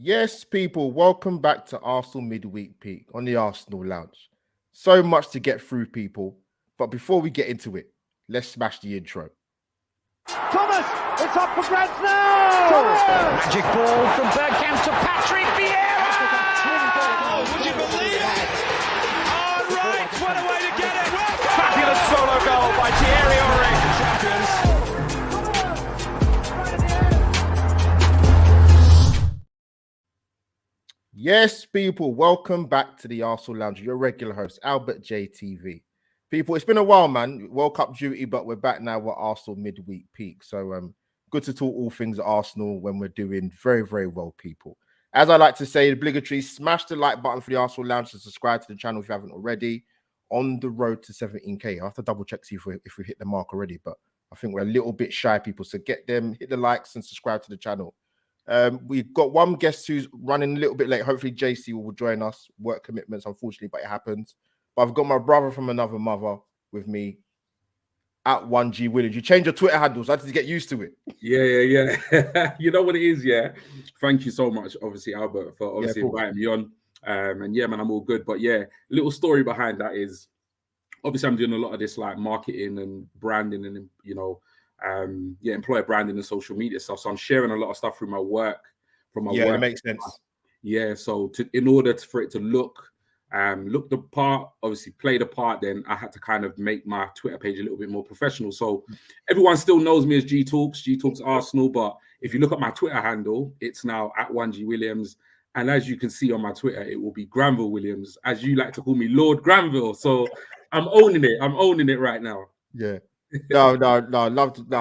Yes, people, welcome back to Arsenal Midweek Peek on the Arsenal Lounge. So much to get through, people. But before we get into it, let's smash the intro. Thomas, it's up for grabs now! Magic ball from Bergkamp to Patrick Vieira! Oh, would you believe it? Oh, right, what a way to get it! Fabulous solo goal by Thierry Henry. Yes, people, welcome back to the Arsenal Lounge. Your regular host, AlbertJTV. People, it's been a while, man. World Cup duty, but we're back now with Arsenal Midweek Peek. So good to talk all things Arsenal when we're doing very, very well, people. As I like to say, the obligatory, smash the like button for the Arsenal Lounge and subscribe to the channel if you haven't already. On the road to 17K. I have to double check, see if we hit the mark already, but I think we're a little bit shy, people. So get them, hit the likes and subscribe to the channel. We've got one guest who's running a little bit late. Hopefully JC will join us. Work commitments, unfortunately, but it happens. But I've got my brother from another mother with me at 1G Williams. You change your Twitter handles. I had to get used to it. Yeah. You know what it is, yeah? Thank you so much, obviously, Albert, for obviously inviting me on. And yeah, man, I'm all good. But yeah, little story behind that is, obviously, I'm doing a lot of this like marketing and branding and, you know, employer branding and social media stuff. So I'm sharing a lot of stuff through my work. It makes sense. Yeah, so in order for it to look the part, obviously play the part, then I had to kind of make my Twitter page a little bit more professional. So everyone still knows me as G Talks Arsenal, but if you look at my Twitter handle, it's now at 1G Williams. And as you can see on my Twitter, it will be Granville Williams, as you like to call me, Lord Granville. So I'm owning it. I'm owning it right now. Yeah. No,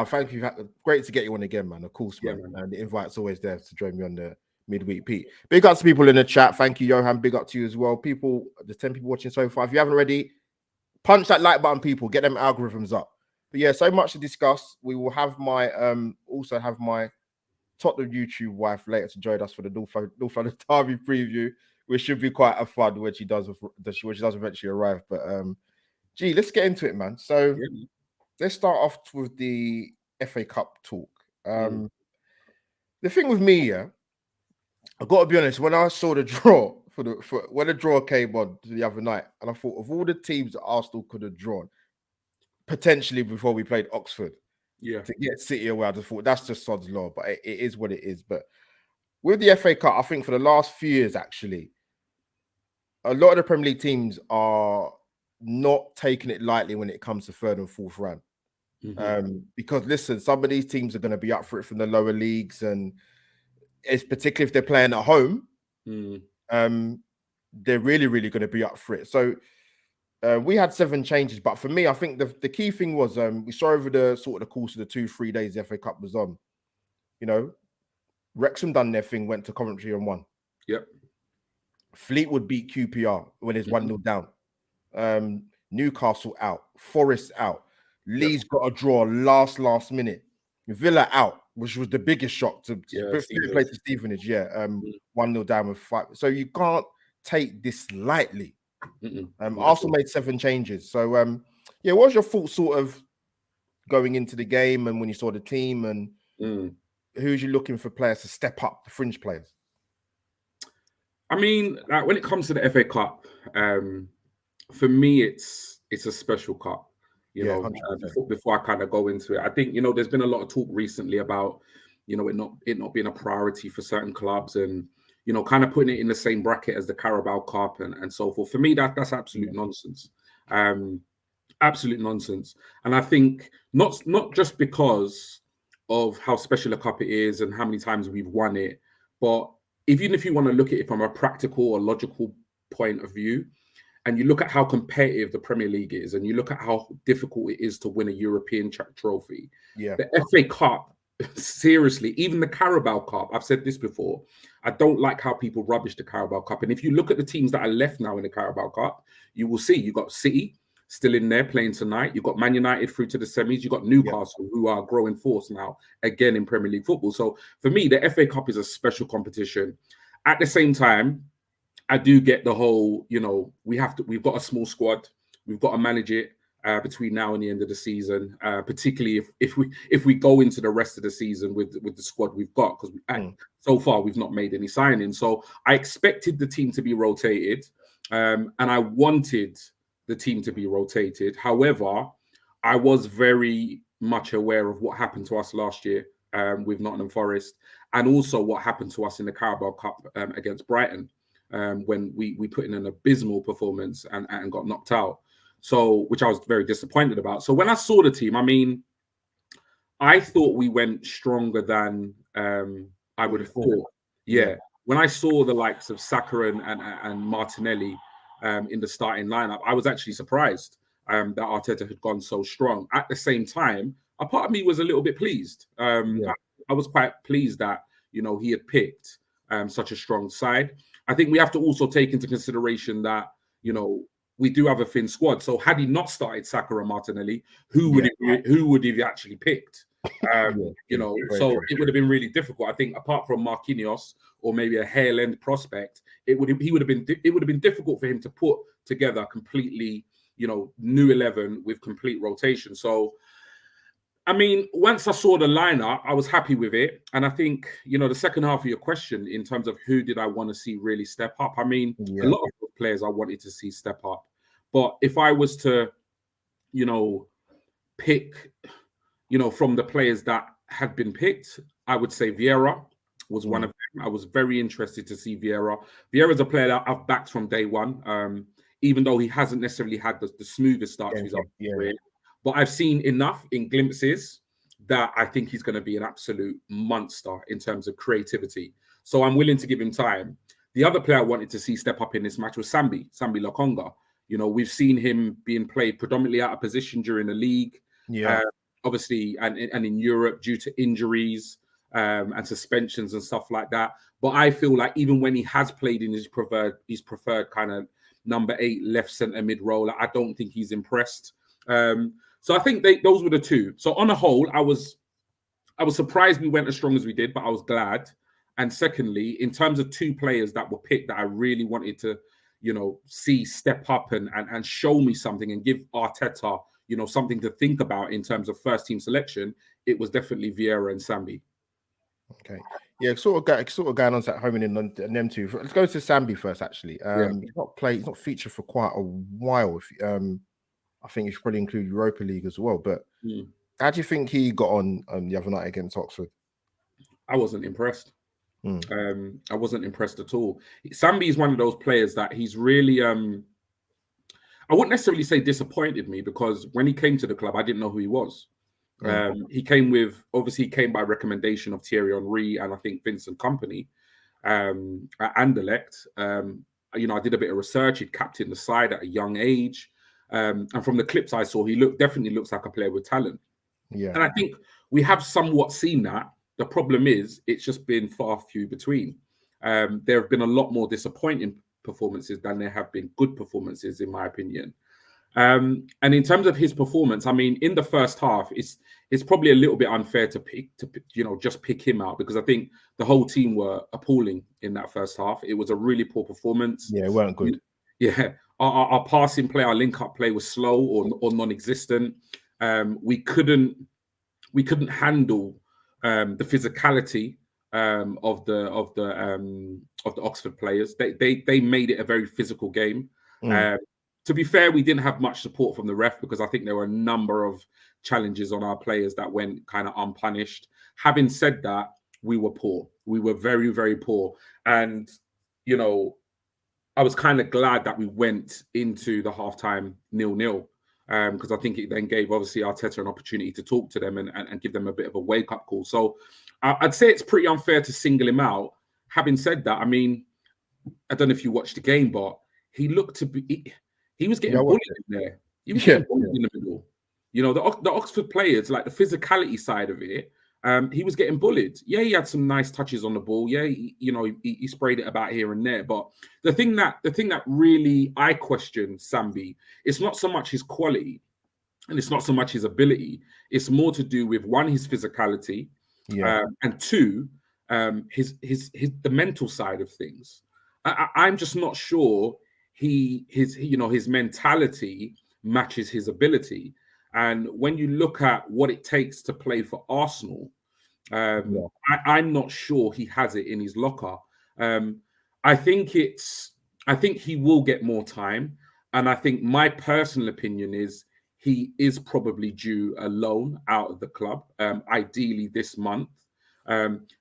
thank you. Great to get you on again, man. Of course, man. Yeah, man. And the invite's always there to join me on the Midweek Peek. Big up to people in the chat. Thank you, Johan. Big up to you as well. People, there's 10 people watching so far. If you haven't already, punch that like button, people. Get them algorithms up. But yeah, so much to discuss. We will have my also have my Tottenham YouTube wife later to join us for the North London Derby preview, which should be quite a fun when she does eventually arrive. But gee, let's get into it, man. So let's start off with the FA Cup talk. The thing with me, yeah, I got to be honest. When I saw the draw when the draw came on the other night, and I thought of all the teams that Arsenal could have drawn potentially before we played Oxford, to get City away, I just thought that's just sod's law. But it is what it is. But with the FA Cup, I think for the last few years, actually, a lot of the Premier League teams are not taking it lightly when it comes to third and fourth round. Because listen, some of these teams are going to be up for it from the lower leagues, and it's particularly if they're playing at home, they're really, really going to be up for it. So we had 7 changes, but for me, I think the key thing was we saw over the sort of the course of the 2-3 days the FA Cup was on. You know, Wrexham done their thing, went to Coventry and won. Yep. Fleetwood beat QPR when it's 1-0 down. Newcastle out, Forest out. Leeds got a draw last minute. Villa out, which was the biggest shock to play to Stevenage. 1-0 down with 5. So you can't take this lightly. Arsenal made 7 changes. So what was your thoughts sort of going into the game and when you saw the team, and who's you looking for players to step up, the fringe players? I mean, like, when it comes to the FA Cup, for me, it's a special cup. You know, before I kind of go into it, I think, you know, there's been a lot of talk recently about, you know, it not being a priority for certain clubs, and, you know, kind of putting it in the same bracket as the Carabao Cup and so forth. For me, that's absolute nonsense. Absolute nonsense. And I think not just because of how special a cup it is and how many times we've won it, but even if you want to look at it from a practical or logical point of view, and you look at how competitive the Premier League is, and you look at how difficult it is to win a European trophy, the FA Cup, seriously, even the Carabao Cup, I've said this before, I don't like how people rubbish the Carabao Cup. And if you look at the teams that are left now in the Carabao Cup, you will see you've got City still in there playing tonight. You've got Man United through to the semis. You've got Newcastle, who are a growing force now, again, in Premier League football. So for me, the FA Cup is a special competition. At the same time, I do get the whole, you know, we've got a small squad. We've got to manage it. between now and the end of the season, particularly if we go into the rest of the season with the squad we've got, because so far we've not made any signings. So I expected the team to be rotated, and I wanted the team to be rotated. However, I was very much aware of what happened to us last year with Nottingham Forest, and also what happened to us in the Carabao Cup against Brighton, when we put in an abysmal performance and got knocked out. So, which I was very disappointed about. So when I saw the team, I mean, I thought we went stronger than I would have thought. Yeah. When I saw the likes of Saka and Martinelli in the starting lineup, I was actually surprised that Arteta had gone so strong. At the same time, a part of me was a little bit pleased. I was quite pleased that, you know, he had picked such a strong side. I think we have to also take into consideration that, you know, we do have a thin squad. So had he not started Saka or Martinelli, who would he have actually picked? You know, so it would have been really difficult. I think apart from Marquinhos or maybe a hail end prospect, it would have been difficult for him to put together a completely, you know, new 11 with complete rotation. So, I mean, once I saw the lineup, I was happy with it. And I think, you know, the second half of your question in terms of who did I want to see really step up? I mean, a lot of players I wanted to see step up. But if I was to, you know, pick, you know, from the players that had been picked, I would say Vieira was one of them. I was very interested to see Vieira. Vieira's a player that I've backed from day one, even though he hasn't necessarily had the smoothest start to his career. But I've seen enough in glimpses that I think he's going to be an absolute monster in terms of creativity. So I'm willing to give him time. The other player I wanted to see step up in this match was Sambi Lokonga. You know, we've seen him being played predominantly out of position during the league. Obviously, and in Europe due to injuries and suspensions and stuff like that. But I feel like even when he has played in his preferred kind of number 8 left centre mid role, I don't think he's impressed. So I think those were the two. So on the whole, I was surprised we went as strong as we did, but I was glad. And secondly, in terms of two players that were picked that I really wanted to, you know, see step up and show me something and give Arteta, you know, something to think about in terms of first team selection, it was definitely Vieira and Sambi. Okay. Yeah, sort of going on to that homing in on them two. Let's go to Sambi first, actually. He's not featured for quite a while. I think you should probably include Europa League as well. But how do you think he got on the other night against Oxford? I wasn't impressed. I wasn't impressed at all. Sambi is one of those players that he's really, I wouldn't necessarily say disappointed me, because when he came to the club, I didn't know who he was. He came by recommendation of Thierry Henry and I think Vincent Kompany at Anderlecht. You know, I did a bit of research. He'd captained the side at a young age. And from the clips I saw, he definitely looks like a player with talent. Yeah. And I think we have somewhat seen that. The problem is it's just been far few between. There have been a lot more disappointing performances than there have been good performances, in my opinion. And in terms of his performance, I mean, in the first half, it's probably a little bit unfair to just pick him out, because I think the whole team were appalling in that first half. It was a really poor performance. Yeah, it weren't good. Yeah, our passing play, our link-up play was slow or non-existent. We couldn't handle the physicality of the Oxford players. They made it a very physical game. To be fair, we didn't have much support from the ref, because I think there were a number of challenges on our players that went kind of unpunished. Having said that, we were poor. We were very, very poor. And, you know, I was kind of glad that we went into the halftime 0-0, because I think it then gave, obviously, Arteta an opportunity to talk to them and give them a bit of a wake-up call. So I'd say it's pretty unfair to single him out. Having said that, I mean, I don't know if you watched the game, but he looked to be... He was getting bullied in there. He was getting bullied in the middle. You know, the Oxford players, like the physicality side of it, he was getting bullied. Yeah, he had some nice touches on the ball. Yeah, he sprayed it about here and there. But the thing that really I question Sambi, it's not so much his quality, and it's not so much his ability. It's more to do with, one, his physicality, and two, the mental side of things. I'm just not sure his mentality matches his ability. And when you look at what it takes to play for Arsenal, I'm not sure he has it in his locker. I think he will get more time. And I think my personal opinion is he is probably due a loan out of the club, ideally this month.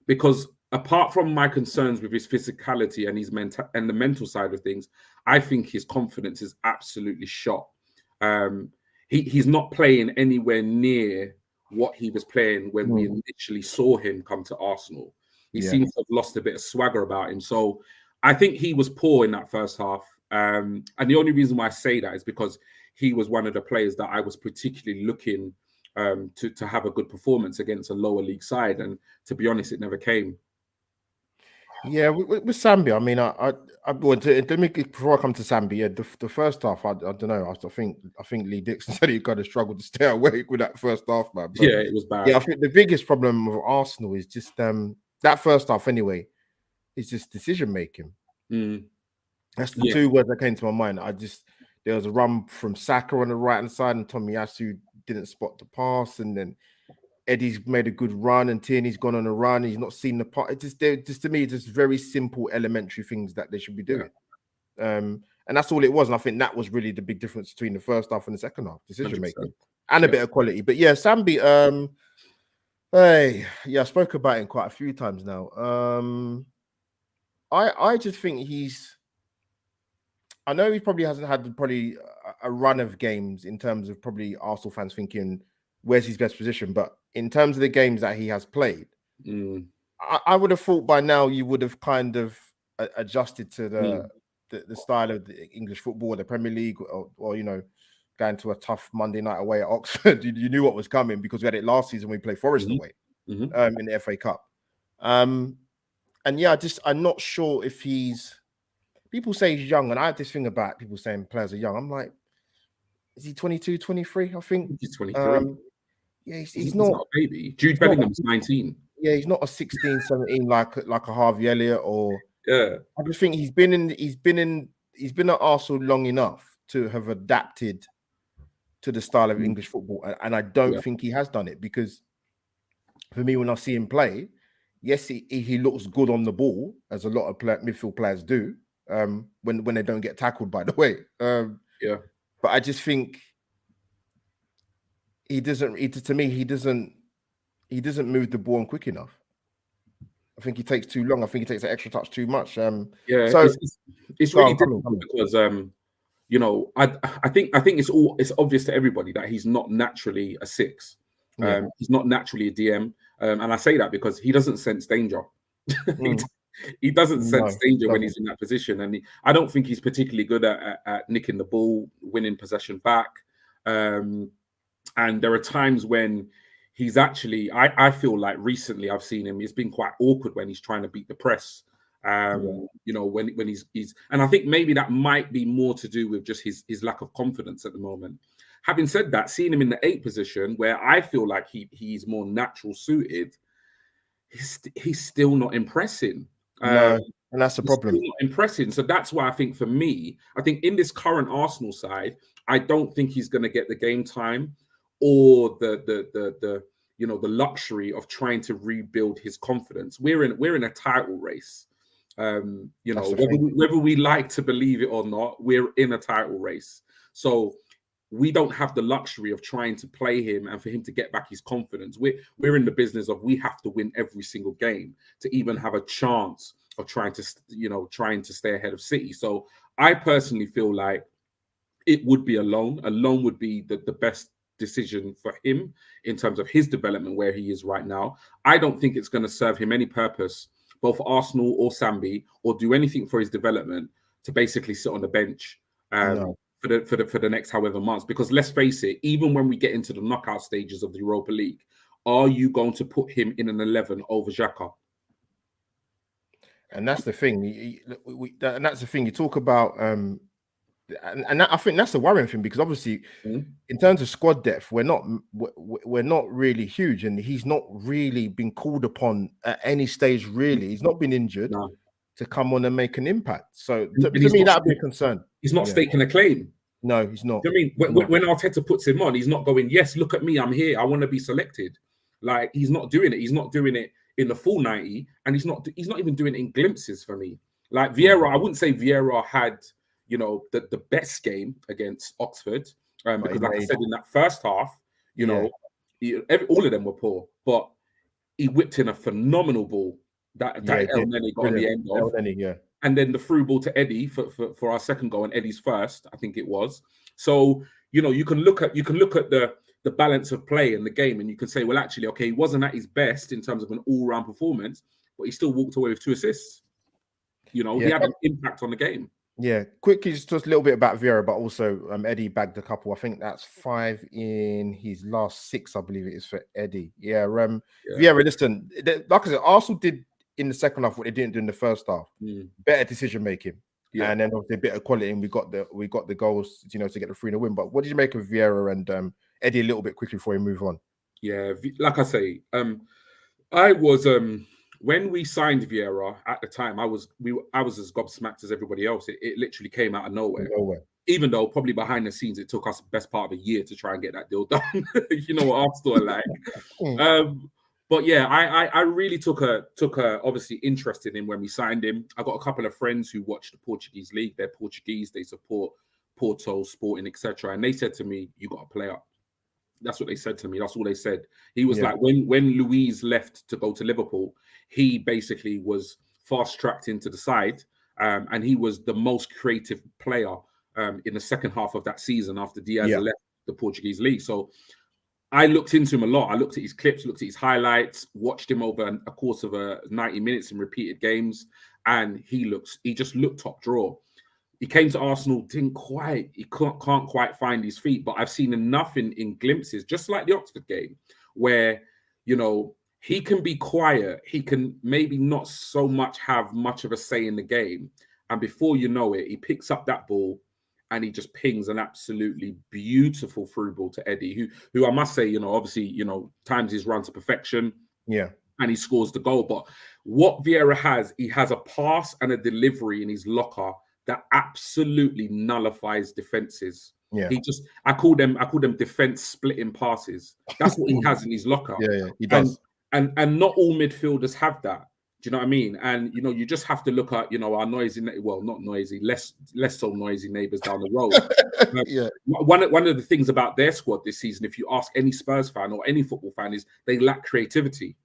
Because apart from my concerns with his physicality and his the mental side of things, I think his confidence is absolutely shot. He's not playing anywhere near what he was playing when we initially saw him come to Arsenal. He seems to have lost a bit of swagger about him. So I think he was poor in that first half. And the only reason why I say that is because he was one of the players that I was particularly looking to have a good performance against a lower league side. And to be honest, it never came. Yeah, with Zambia, I mean, let me before I come to Zambia, the first half, I don't know. I think Lee Dixon said he kind of struggled to stay awake with that first half, man. But, yeah, it was bad. Yeah, I think the biggest problem with Arsenal is just that first half anyway. Is just decision making. That's the two words that came to my mind. There was a run from Saka on the right hand side, and Tomiyasu didn't spot the pass, and then Eddie's made a good run, and Tierney's gone on a run. He's not seen the part. It's just to me, just very simple, elementary things that they should be doing. And that's all it was. And I think that was really the big difference between the first half and the second half, decision making and a bit of quality. But yeah, Sambi, I spoke about him quite a few times now. I just think I know he probably hasn't had a run of games in terms of probably Arsenal fans thinking where's his best position, but in terms of the games that he has played, I would have thought by now you would have kind of adjusted to the style of the English football, the Premier League, or you know, going to a tough Monday night away at Oxford. You knew what was coming because we had it last season. We played Forest away in the FA Cup. And yeah, I'm not sure if people say he's young, and I have this thing about people saying players are young. I'm like, is he 22, 23? I think he's 23. Yeah, he's not a baby. Jude Bellingham's 19. Yeah, he's not a 16, 17 like a Harvey Elliott or. Yeah, I just think he's been at Arsenal long enough to have adapted to the style of English football, and I don't think he has done it, because for me, when I see him play, yes, he looks good on the ball, as a lot of midfield players do, when they don't get tackled, by the way. But I just think he doesn't move the ball on quick enough. I think he takes too long. I think he takes an extra touch too much. So it's really difficult because you know, I think it's obvious to everybody that he's not naturally a 6. He's not naturally a DM, and I say that because he doesn't sense danger. He doesn't sense danger when he's in that position, and I don't think he's particularly good at nicking the ball, winning possession back. And there are times when he's actually, I feel like recently I've seen him, it's been quite awkward when he's trying to beat the press. You know, when he's, and I think maybe that might be more to do with just his lack of confidence at the moment. Having said that, seeing him in the 8 position, where I feel like he's more natural suited, he's still not impressing. And that's the problem. Still not impressing. So that's why I think, for me, I think in this current Arsenal side, I don't think he's going to get the game time or the you know, the luxury of trying to rebuild his confidence. We're in a title race. You know, whether we like to believe it or not, we're in a title race. So we don't have the luxury of trying to play him and for him to get back his confidence. We're in the business of, we have to win every single game to even have a chance of trying to stay ahead of City. So I personally feel like it would be a loan. A loan would be the best decision for him in terms of his development where he is right now. I don't think it's going to serve him any purpose, both Arsenal or Sambi, or do anything for his development to basically sit on the bench for the next however months. Because let's face it, even when we get into the knockout stages of the Europa League, are you going to put him in an 11 over Xhaka? And that's the thing. And that's the thing. You talk about, and I think that's the worrying thing, because obviously, in terms of squad depth, we're not really huge, and he's not really been called upon at any stage. Really, he's not been injured to come on and make an impact. So to me, that'd be a concern. He's not staking a claim. No, he's not. I mean, when Arteta puts him on, he's not going, yes, look at me, I'm here, I want to be selected. Like, he's not doing it. He's not doing it in the full 90, and he's not even doing it in glimpses for me. Like Vieira, I wouldn't say Vieira had, the best game against Oxford, because like I said, in that first half, all of them were poor, but he whipped in a phenomenal ball that El Neni got on the end of. And then the through ball to Eddie for our second goal and Eddie's first, I think it was. So, you can look at the balance of play in the game, and you can say, well, actually, okay, he wasn't at his best in terms of an all-round performance, but he still walked away with 2 assists. He had an impact on the game. Yeah, quickly, just a little bit about Vieira, but also Eddie bagged a couple. I think that's 5 in his last 6, I believe it is for Eddie. Vieira, listen, like I said, Arsenal did in the second half what they didn't do in the first half. Better decision making. Yeah. And then obviously a bit of quality, and we got the goals, to get the 3-0 win. But what did you make of Vieira and Eddie a little bit quickly before we move on? Yeah, like I say, I was when we signed Vieira at the time, I was as gobsmacked as everybody else. It literally came out of nowhere. Even though probably behind the scenes it took us the best part of a year to try and get that deal done. You know what Arsenal are like. But yeah, I really took a obviously interest in him when we signed him. I got a couple of friends who watch the Portuguese league. They're Portuguese. They support Porto, Sporting, etc. And they said to me, "You got to play up." That's what they said to me. That's all they said. He was like, when Luiz left to go to Liverpool, he basically was fast tracked into the side, and he was the most creative player in the second half of that season after Diaz left the Portuguese league. So I looked into him a lot. I looked at his clips, looked at his highlights, watched him over a course of 90 minutes in repeated games, and he just looked top draw. He came to Arsenal, he can't quite find his feet, but I've seen enough in glimpses, just like the Oxford game, where, he can be quiet. He can maybe not so much have much of a say in the game. And before you know it, he picks up that ball and he just pings an absolutely beautiful through ball to Eddie, who I must say, obviously, times his run to perfection. Yeah. And he scores the goal. But what Vieira has, he has a pass and a delivery in his locker that absolutely nullifies defenses. Yeah. I call them defense splitting passes. That's what he has in his locker. Yeah, he does. And not all midfielders have that. Do you know what I mean? And you just have to look at our noisy, well, not noisy, less so noisy neighbours down the road. One of the things about their squad this season, if you ask any Spurs fan or any football fan, is they lack creativity.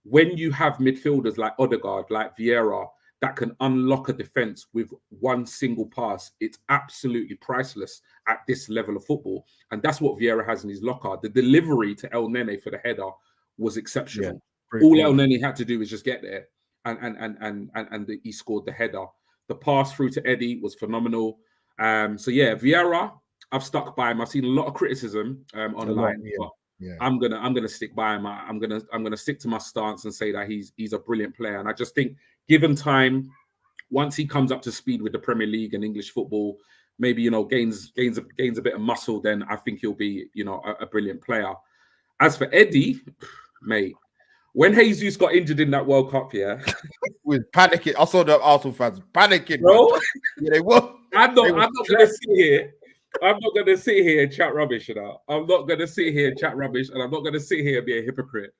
When you have midfielders like Odegaard, like Vieira, that can unlock a defense with one single pass, it's absolutely priceless at this level of football. And that's what Vieira has in his locker. The delivery to El Nene for the header was exceptional. All El Neni had to do was just get there, and he scored the header. The pass through to Eddie was phenomenal. So yeah, Vieira, I've stuck by him. I've seen a lot of criticism online, but I'm gonna stick by him. I'm gonna stick to my stance and say that he's a brilliant player. And I just think, given time, once he comes up to speed with the Premier League and English football, maybe gains a bit of muscle, then I think he'll be a brilliant player. As for Eddie, mate, when Jesus got injured in that World Cup, was panicking. I saw the Arsenal fans panicking, bro. Yeah, they were. I'm not going to sit here. I'm not going to sit here and chat rubbish, I'm not going to sit here and chat rubbish, and I'm not going to sit here and be a hypocrite.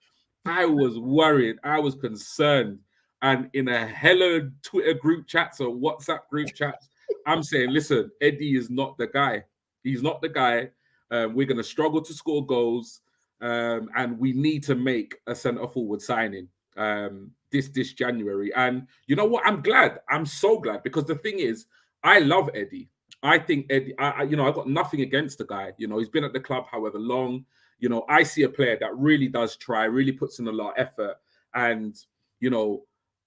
I was worried. I was concerned. And in a hella Twitter group chats or WhatsApp group chats, I'm saying, listen, Eddie is not the guy. He's not the guy. We're going to struggle to score goals. And we need to make a centre-forward signing this January. And you know what? I'm glad. I'm so glad, because the thing is, I love Eddie. I think Eddie, I've got nothing against the guy. He's been at the club however long. I see a player that really does try, really puts in a lot of effort. And,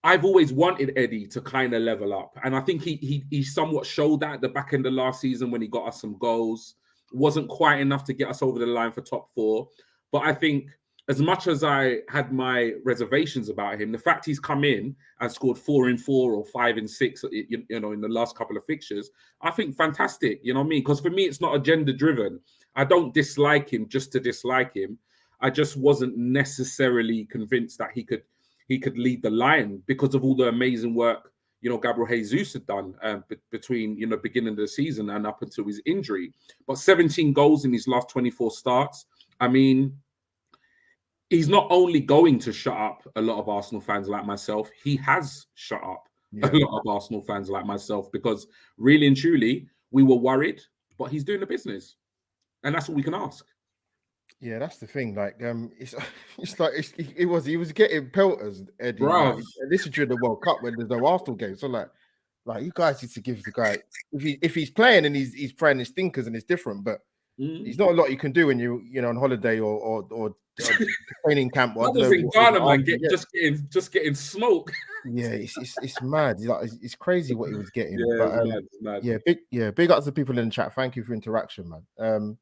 I've always wanted Eddie to kind of level up. And I think he somewhat showed that at the back end of last season when he got us some goals. Wasn't quite enough to get us over the line for top 4. But I think, as much as I had my reservations about him, the fact he's come in and scored 4 in 4 or 5 in 6, in the last couple of fixtures, I think fantastic. You know what I mean? Because for me, it's not agenda driven. I don't dislike him just to dislike him. I just wasn't necessarily convinced that he could lead the line because of all the amazing work, Gabriel Jesus had done between, beginning of the season and up until his injury. But 17 goals in his last 24 starts. I mean, he's not only going to shut up a lot of Arsenal fans like myself, he has shut up a lot of Arsenal fans like myself, because really and truly, we were worried, but he's doing the business. And that's all we can ask. Yeah, that's the thing. Like, it's like he was getting pelters, Eddie. Bruv. Like, this is during the World Cup when there's no Arsenal game. So like you guys need to give the guy, if he's playing and he's playing his stinkers and it's different, but there's not a lot you can do when you're on holiday or training camp. Or in Ghana, man, just getting smoke. Yeah, it's mad. It's crazy what he was getting. Yeah, but, big up to the people in the chat. Thank you for interaction, man.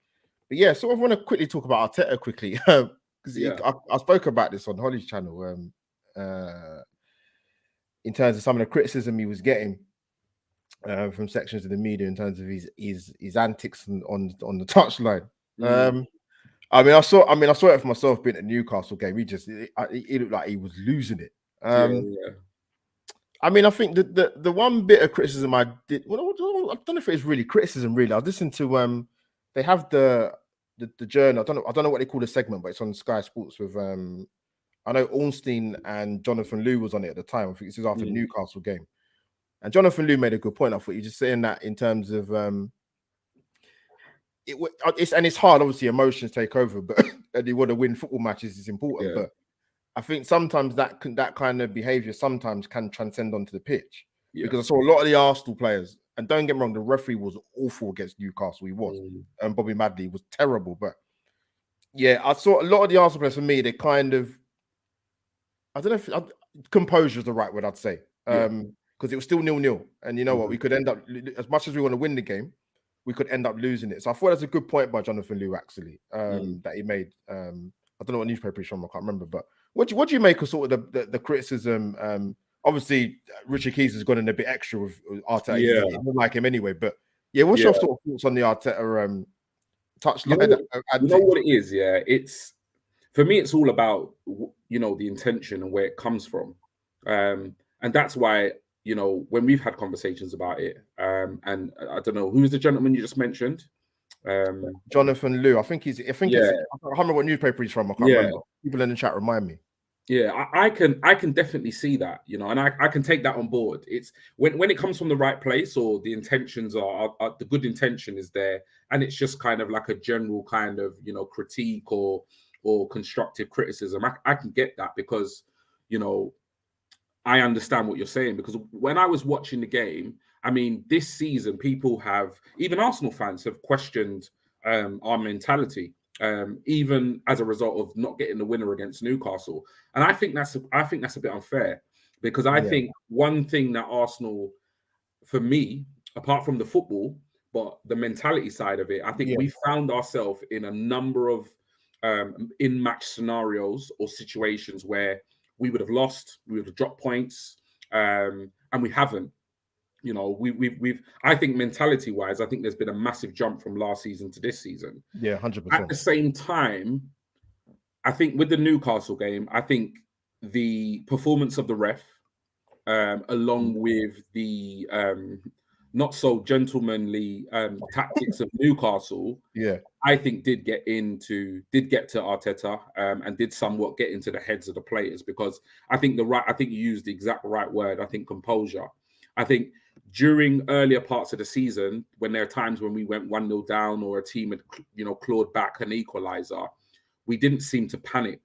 But yeah, so I want to quickly talk about Arteta quickly, because I spoke about this on Hollie's channel in terms of some of the criticism he was getting from sections of the media in terms of his antics on the touchline. I mean, I saw it for myself being at the Newcastle game. He looked like he was losing it. I mean, I think the one bit of criticism I did, I don't know if it's really criticism. Really, I was listening to they have the journal. I don't know what they call the segment, but it's on Sky Sports with I know Ornstein and Jonathan Liu was on it at the time. I think this was after the Newcastle game, and Jonathan Liu made a good point. I thought you're just saying that in terms of it's hard. Obviously, emotions take over, but and you want to win football matches is important. But I think sometimes that kind of behavior sometimes can transcend onto the pitch, because I saw a lot of the Arsenal players. And don't get me wrong, the referee was awful against Newcastle. He was. And Bobby Madley was terrible. But yeah, I saw a lot of the Arsenal players, for me, they kind of, I don't know if composure is the right word, I'd say. Because it was still 0-0. And you know what? We could end up, as much as we want to win the game, we could end up losing it. So I thought that's a good point by Jonathan Liu, actually, that he made. I don't know what newspaper he's from, I can't remember. But what do you make of sort of the criticism? Obviously, Richard Keys has gone in a bit extra with Arteta. Yeah. He didn't like him anyway. But yeah, what's your sort of thoughts on the Arteta touch? You know what it is? Yeah, it's for me. It's all about the intention and where it comes from, and that's why when we've had conversations about it. And I don't know who's the gentleman you just mentioned. Jonathan Liu. I think it's, I can't remember what newspaper he's from. I can't remember. People in the chat remind me. Yeah, I can definitely see that, and I can take that on board. It's when it comes from the right place, or the intentions are the good intention is there, and it's just kind of like a general kind of critique or constructive criticism. I can get that, because I understand what you're saying, because when I was watching the game, I mean, this season people even Arsenal fans have questioned our mentality. Even as a result of not getting the winner against Newcastle, and I think that's a bit unfair, because I think one thing that Arsenal, for me, apart from the football, but the mentality side of it, I think we found ourselves in a number of in-match scenarios or situations where we would have lost, we would have dropped points, and we haven't. We've. I think mentality-wise, I think there's been a massive jump from last season to this season. Yeah, 100%. At the same time, I think with the Newcastle game, I think the performance of the ref, along with the not so gentlemanly tactics of Newcastle, I think did get to Arteta, and did somewhat get into the heads of the players, because I think you used the exact right word. I think composure. I think during earlier parts of the season, when there are times when we went 1-0 down, or a team had, clawed back an equalizer, we didn't seem to panic.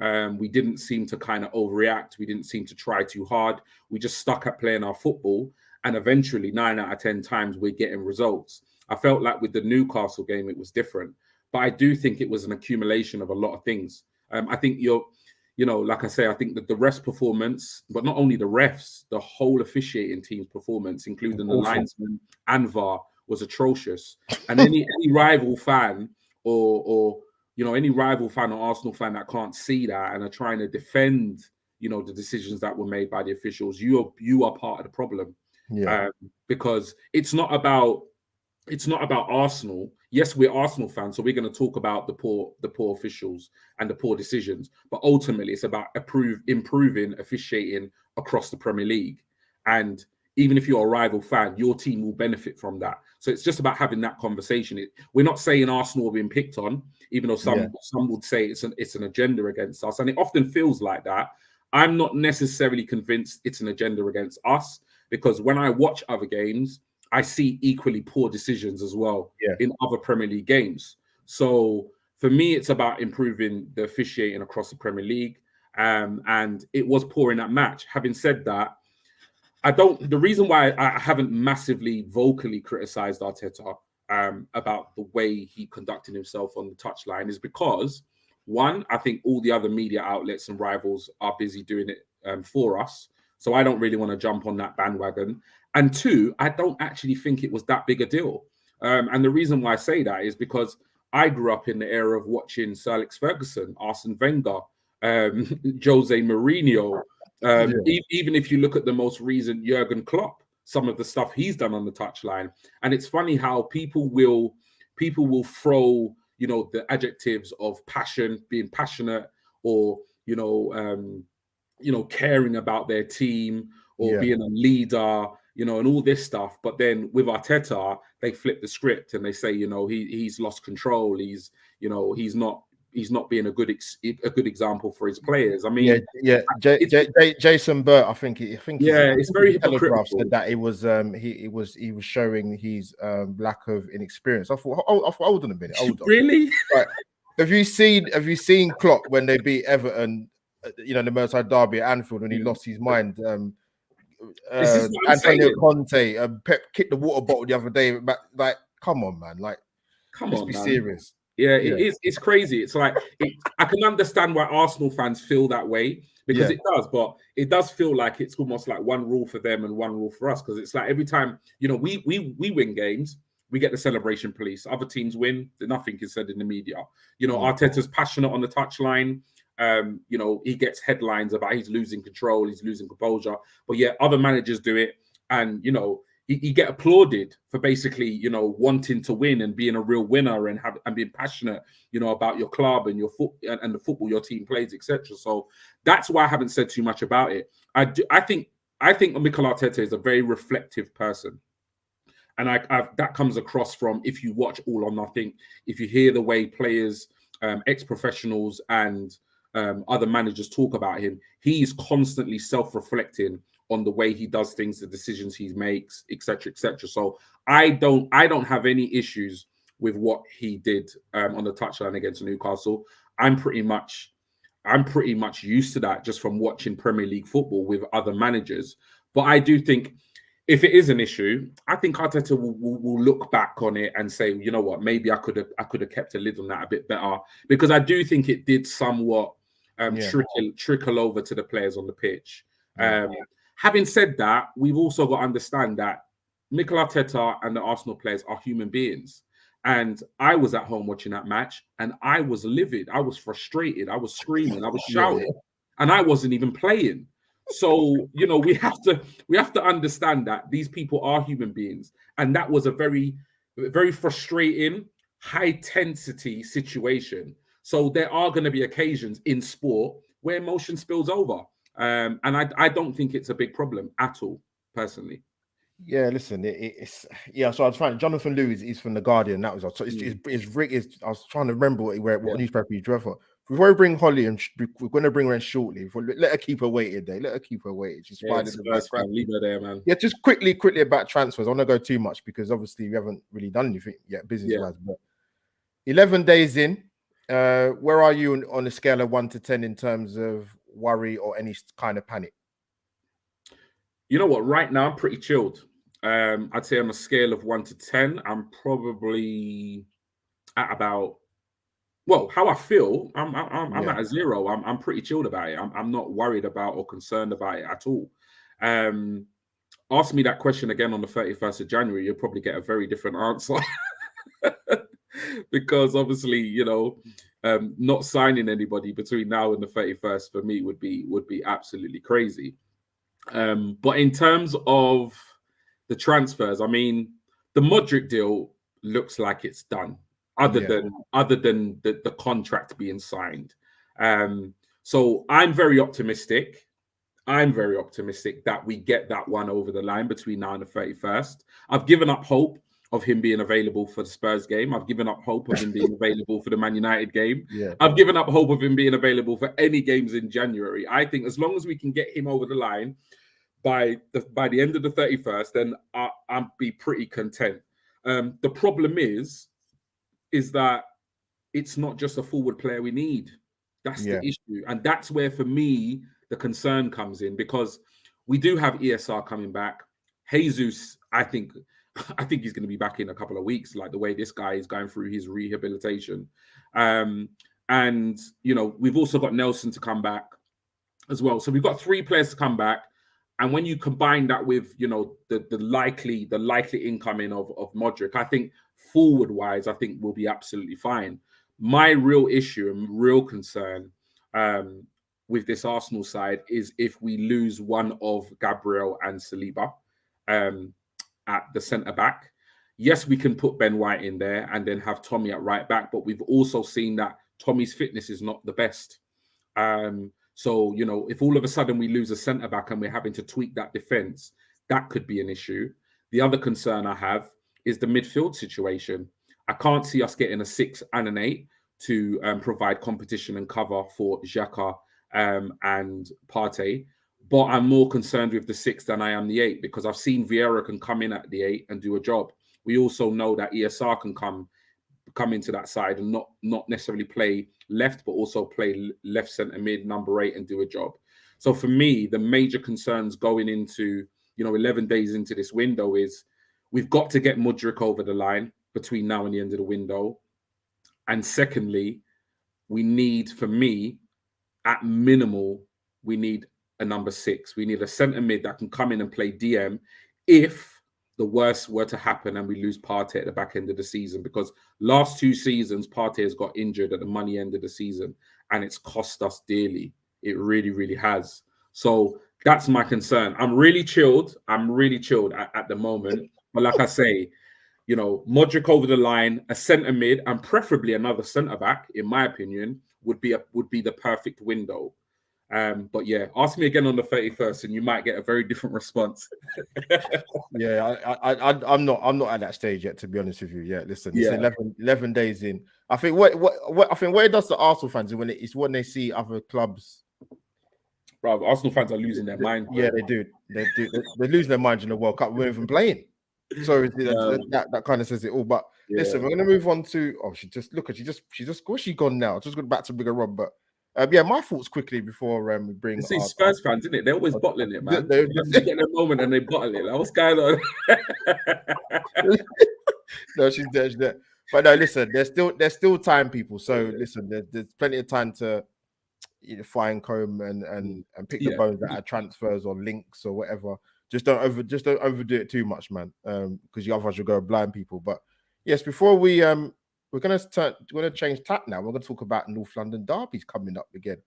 We didn't seem to kind of overreact. We didn't seem to try too hard. We just stuck at playing our football. And eventually, 9 out of 10 times, we're getting results. I felt like with the Newcastle game, it was different. But I do think it was an accumulation of a lot of things. I think like I say, I think that the refs' performance, but not only the refs, the whole officiating team's performance, including the linesman and VAR, was atrocious. And any rival fan or any rival fan or Arsenal fan that can't see that and are trying to defend, the decisions that were made by the officials, you are part of the problem. Yeah. Because it's not about Arsenal. Yes, we're Arsenal fans, so we're going to talk about the poor officials and the poor decisions. But ultimately, it's about improving officiating across the Premier League. And even if you're a rival fan, your team will benefit from that. So it's just about having that conversation. We're not saying Arsenal are being picked on, even though some would say it's an agenda against us. And it often feels like that. I'm not necessarily convinced it's an agenda against us, because when I watch other games, I see equally poor decisions as well in other Premier League games. So for me, it's about improving the officiating across the Premier League. And it was poor in that match. Having said that, the reason why I haven't massively vocally criticized Arteta about the way he conducted himself on the touchline is because, one, I think all the other media outlets and rivals are busy doing it for us. So I don't really want to jump on that bandwagon. And two, I don't actually think it was that big a deal. And the reason why I say that is because I grew up in the era of watching Sir Alex Ferguson, Arsene Wenger, Jose Mourinho. Even if you look at the most recent Jurgen Klopp, some of the stuff he's done on the touchline. And it's funny how people will throw, the adjectives of passion, being passionate, or, caring about their team, or being a leader, and all this stuff. But then with Arteta, they flip the script and they say, he's lost control. He's not being a good example for his players. I mean, Jason Burt, I think it's very hypocritical. Said that it was he was showing his lack of inexperience. I thought, hold on a minute, hold on. Really? Right. Have you seen Klopp when they beat Everton? The Merseyside derby at Anfield when he lost his mind. Antonio Conte, Pep kicked the water bottle the other day. Like, come on, man! Like, let's be serious. Yeah, it is. It's crazy. It's like I can understand why Arsenal fans feel that way, because it does, but it does feel like it's almost like one rule for them and one rule for us. Because it's like every time we win games, we get the celebration police. Other teams win, nothing is said in the media. Arteta's passionate on the touchline. He gets headlines about he's losing control, he's losing composure. But yeah, other managers do it, and you get applauded for basically, wanting to win and being a real winner and being passionate, about your club and and the football your team plays, etc. So that's why I haven't said too much about it. I think Mikel Arteta is a very reflective person, and that comes across from, if you watch All or Nothing, if you hear the way players, ex-professionals, and other managers talk about him, he's constantly self-reflecting on the way he does things, the decisions he makes, etc., etc. So I don't have any issues with what he did on the touchline against Newcastle. I'm pretty much used to that just from watching Premier League football with other managers. But I do think if it is an issue, I think Arteta will look back on it and say, you know what, maybe I could have kept a lid on that a bit better, because I do think it did somewhat trickle over to the players on the pitch. Having said that, we've also got to understand that Mikel Arteta and the Arsenal players are human beings. And I was at home watching that match, and I was livid. I was frustrated. I was screaming. I was shouting, and I wasn't even playing. So, we have to understand that these people are human beings, and that was a very, very frustrating, high intensity situation. So there are going to be occasions in sport where emotion spills over. And I don't think it's a big problem at all, personally. Yeah, listen, it's So I was trying. Jonathan Lewis is from the Guardian. That was so it's I was trying to remember what newspaper you drove for. Before we bring Hollie, and we're going to bring her in shortly. Let her keep her waited there. Let her keep her waited. She's fine. Leave her there, man. Yeah, just quickly about transfers. I don't want to go too much because obviously we haven't really done anything yet, business-wise. But 11 days in, where are you on a scale of 1 to 10 in terms of worry or any kind of panic? You know what? Right now, I'm pretty chilled. I'd say on a scale of 1 to 10, I'm probably at about, how I feel. I'm at a 0. I'm pretty chilled about it. I'm not worried about or concerned about it at all. Ask me that question again on the 31st of January, you'll probably get a very different answer. Because obviously, not signing anybody between now and the 31st for me would be absolutely crazy. But in terms of the transfers, I mean, the Modric deal looks like it's done, other than the contract being signed. So I'm very optimistic. I'm very optimistic that we get that one over the line between now and the 31st. I've given up hope of him being available for the Spurs game. I've given up hope of him being available for the Man United game. Yeah. I've given up hope of him being available for any games in January. I think as long as we can get him over the line by the end of the 31st, then I'll be pretty content. The problem is that it's not just a forward player we need. That's the issue. And that's where, for me, the concern comes in, because we do have ESR coming back. Jesus, I think he's going to be back in a couple of weeks, like the way this guy is going through his rehabilitation. And, you know, we've also got Nelson to come back as well. So we've got 3 players to come back. And when you combine that with, you know, the likely incoming of Modric, I think forward-wise, I think we'll be absolutely fine. My real issue and real concern with this Arsenal side is if we lose one of Gabriel and Saliba at the centre-back. Yes, we can put Ben White in there and then have Tommy at right-back, but we've also seen that Tommy's fitness is not the best. So, you know, if all of a sudden we lose a centre-back and we're having to tweak that defence, that could be an issue. The other concern I have is the midfield situation. I can't see us getting a 6 and an 8 to provide competition and cover for Xhaka and Partey. But I'm more concerned with the 6 than I am the 8, because I've seen Vieira can come in at the 8 and do a job. We also know that ESR can come into that side and not necessarily play left, but also play left centre mid, number 8, and do a job. So for me, the major concerns going into, you know, 11 days into this window is we've got to get Mudryk over the line between now and the end of the window. And secondly, we need, for me, at minimal, we need a number 6. We need a centre mid that can come in and play DM if the worst were to happen and we lose Partey at the back end of the season, because last 2 seasons, Partey has got injured at the money end of the season and it's cost us dearly. It really, really has. So that's my concern. I'm really chilled. At the moment. But like I say, you know, Modric over the line, a centre mid, and preferably another centre back, in my opinion, would be the perfect window. But yeah, ask me again on the 31st, and you might get a very different response. Yeah, I'm not at that stage yet, to be honest with you. Yeah, listen, it's 11 days in. I think what it does to Arsenal fans is when they see other clubs. Bro, Arsenal fans are losing their mind. Yeah, they do. They're losing their minds in the World Cup. We're even playing. So that kind of says it all. But listen, we're gonna move on to. Oh, where's she gone now? Just going back to Bigger Rob, but. My thoughts quickly before we bring. See, Spurs fans, isn't it? They're always bottling it, man. They get a moment and they bottle it. Like, what's going on? No, she's there. But no, listen, there's still time, people. So listen, there's plenty of time to fine comb and pick the bones that are transfers or links or whatever. Just don't overdo it too much, man. Because you otherwise you'll go blind people. But yes, before we're going to change tack now. We're going to talk about North London derbies coming up again.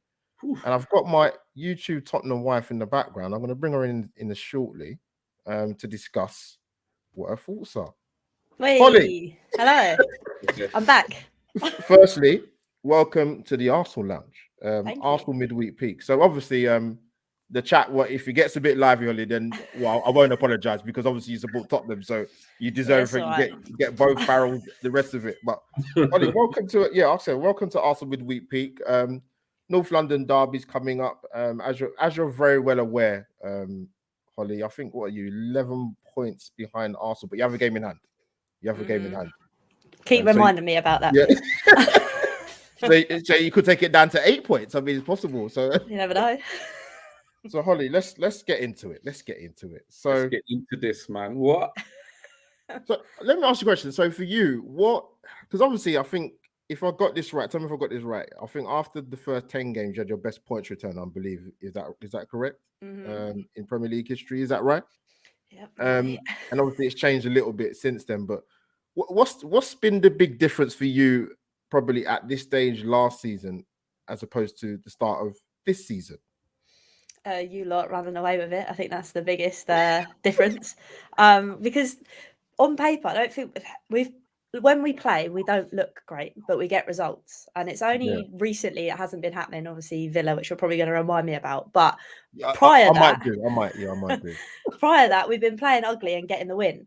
Oof. And I've got my YouTube Tottenham wife in the background. I'm going to bring her in shortly to discuss what her thoughts are. Wait, Hollie. Hello. I'm back. Firstly, welcome to the Arsenal Lounge, Arsenal Midweek Peek. So obviously, the chat, if it gets a bit lively, Hollie, then I won't apologize, because obviously you support Tottenham, so you deserve it. Right. You get both barrels, the rest of it. But Hollie, welcome to it. Yeah, I'll say welcome to Arsenal Midweek Peek. North London derby's coming up. As you're very well aware, Hollie, I think what are you 11 points behind Arsenal, but you have a game in hand. Keep reminding me about that. Yeah. So you could take it down to 8 points. I mean, it's possible. So you never know. So Hollie, let's get into it. So let's get into this, man. What? So let me ask you a question. So for you, because obviously I think if I got this right, tell me if I got this right. I think after the first 10 games, you had your best points return, I believe. Is that correct? Mm-hmm. In Premier League history, is that right? Yep. And obviously it's changed a little bit since then. But what's been the big difference for you, probably at this stage last season, as opposed to the start of this season? You lot running away with it. I think that's the biggest difference. Because on paper, I don't think we've when we play, we don't look great, but we get results. And it's only recently it hasn't been happening. Obviously, Villa, which you're probably going to remind me about. But prior I that, might do. prior to that, we've been playing ugly and getting the win.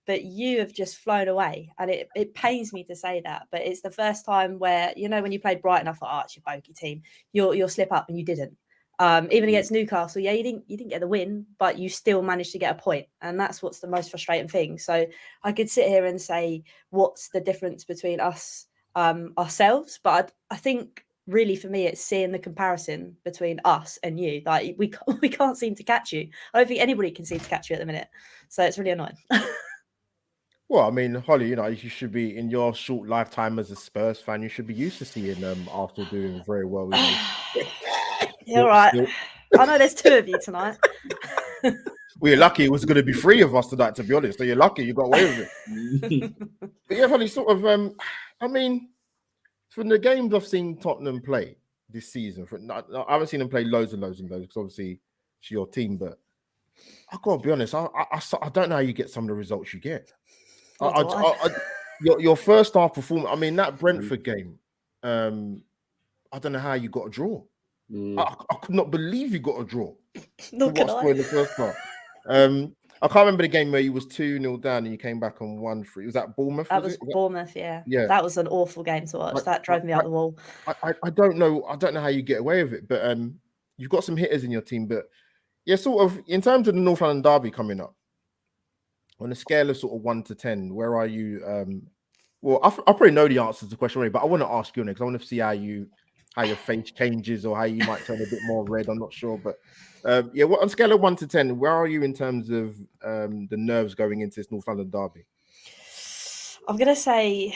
But you have just flown away, and it pains me to say that, but it's the first time where, you know, when you played Brighton, I thought, it's your bogey team. You'll slip up, and you didn't. Even against Newcastle, you didn't get the win, but you still managed to get a point, and that's what's the most frustrating thing. So I could sit here and say, what's the difference between us ourselves? But I think really for me, it's seeing the comparison between us and you. Like we can't seem to catch you. I don't think anybody can seem to catch you at the minute, so it's really annoying. Well, I mean, Hollie, you know, you should be, in your short lifetime as a Spurs fan, you should be used to seeing Arsenal doing very well. You're right. I know there's 2 of you tonight. We're lucky it was going to be 3 of us tonight, to be honest. So you're lucky you got away with it. But yeah, Hollie, sort of, I mean, from the games I've seen Tottenham play this season, I haven't seen them play loads and loads and loads, because obviously it's your team, but I've got to be honest, I don't know how you get some of the results you get. Your first half performance, I mean, that Brentford game, I don't know how you got a draw. I could not believe you got a draw. Not can I? In the first half. I can't remember the game where you was 2-0 down and you came back on 1-3. Was that Bournemouth? That was Bournemouth, yeah. That was an awful game to watch. That drove me out the wall. I don't know how you get away with it, but you've got some hitters in your team. But yeah, sort of in terms of the North London derby coming up, on a scale of sort of 1 to 10, where are you? Well, I probably know the answer to the question already, but I want to ask you, because I want to see how your face changes or how you might turn a bit more red. I'm not sure, but on a scale of 1 to 10, where are you in terms of the nerves going into this North London derby? I'm gonna say,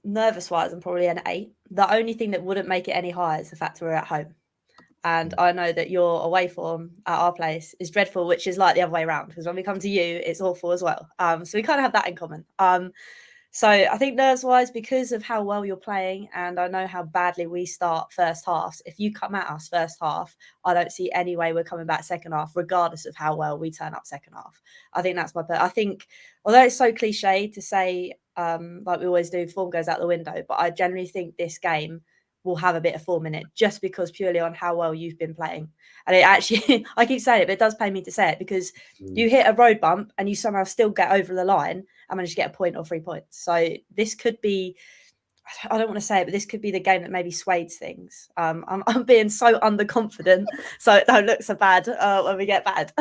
nervous-wise, I'm probably an 8. The only thing that wouldn't make it any higher is the fact we're at home. And I know that your away form at our place is dreadful, which is like the other way around, because when we come to you, it's awful as well. So we kind of have that in common. So I think nerves-wise, because of how well you're playing, and I know how badly we start first halves, if you come at us first half, I don't see any way we're coming back second half, regardless of how well we turn up second half. I think that's I think, although it's so cliche to say, like we always do, form goes out the window, but I generally think this game will have a bit of form in it, just because purely on how well you've been playing. And it actually, I keep saying it, but it does pain me to say it, because you hit a road bump and you somehow still get over the line and manage to get a point or 3 points. So this could be, I don't want to say it, but this could be the game that maybe sways things. I'm being so underconfident, so it don't look so bad when we get bad.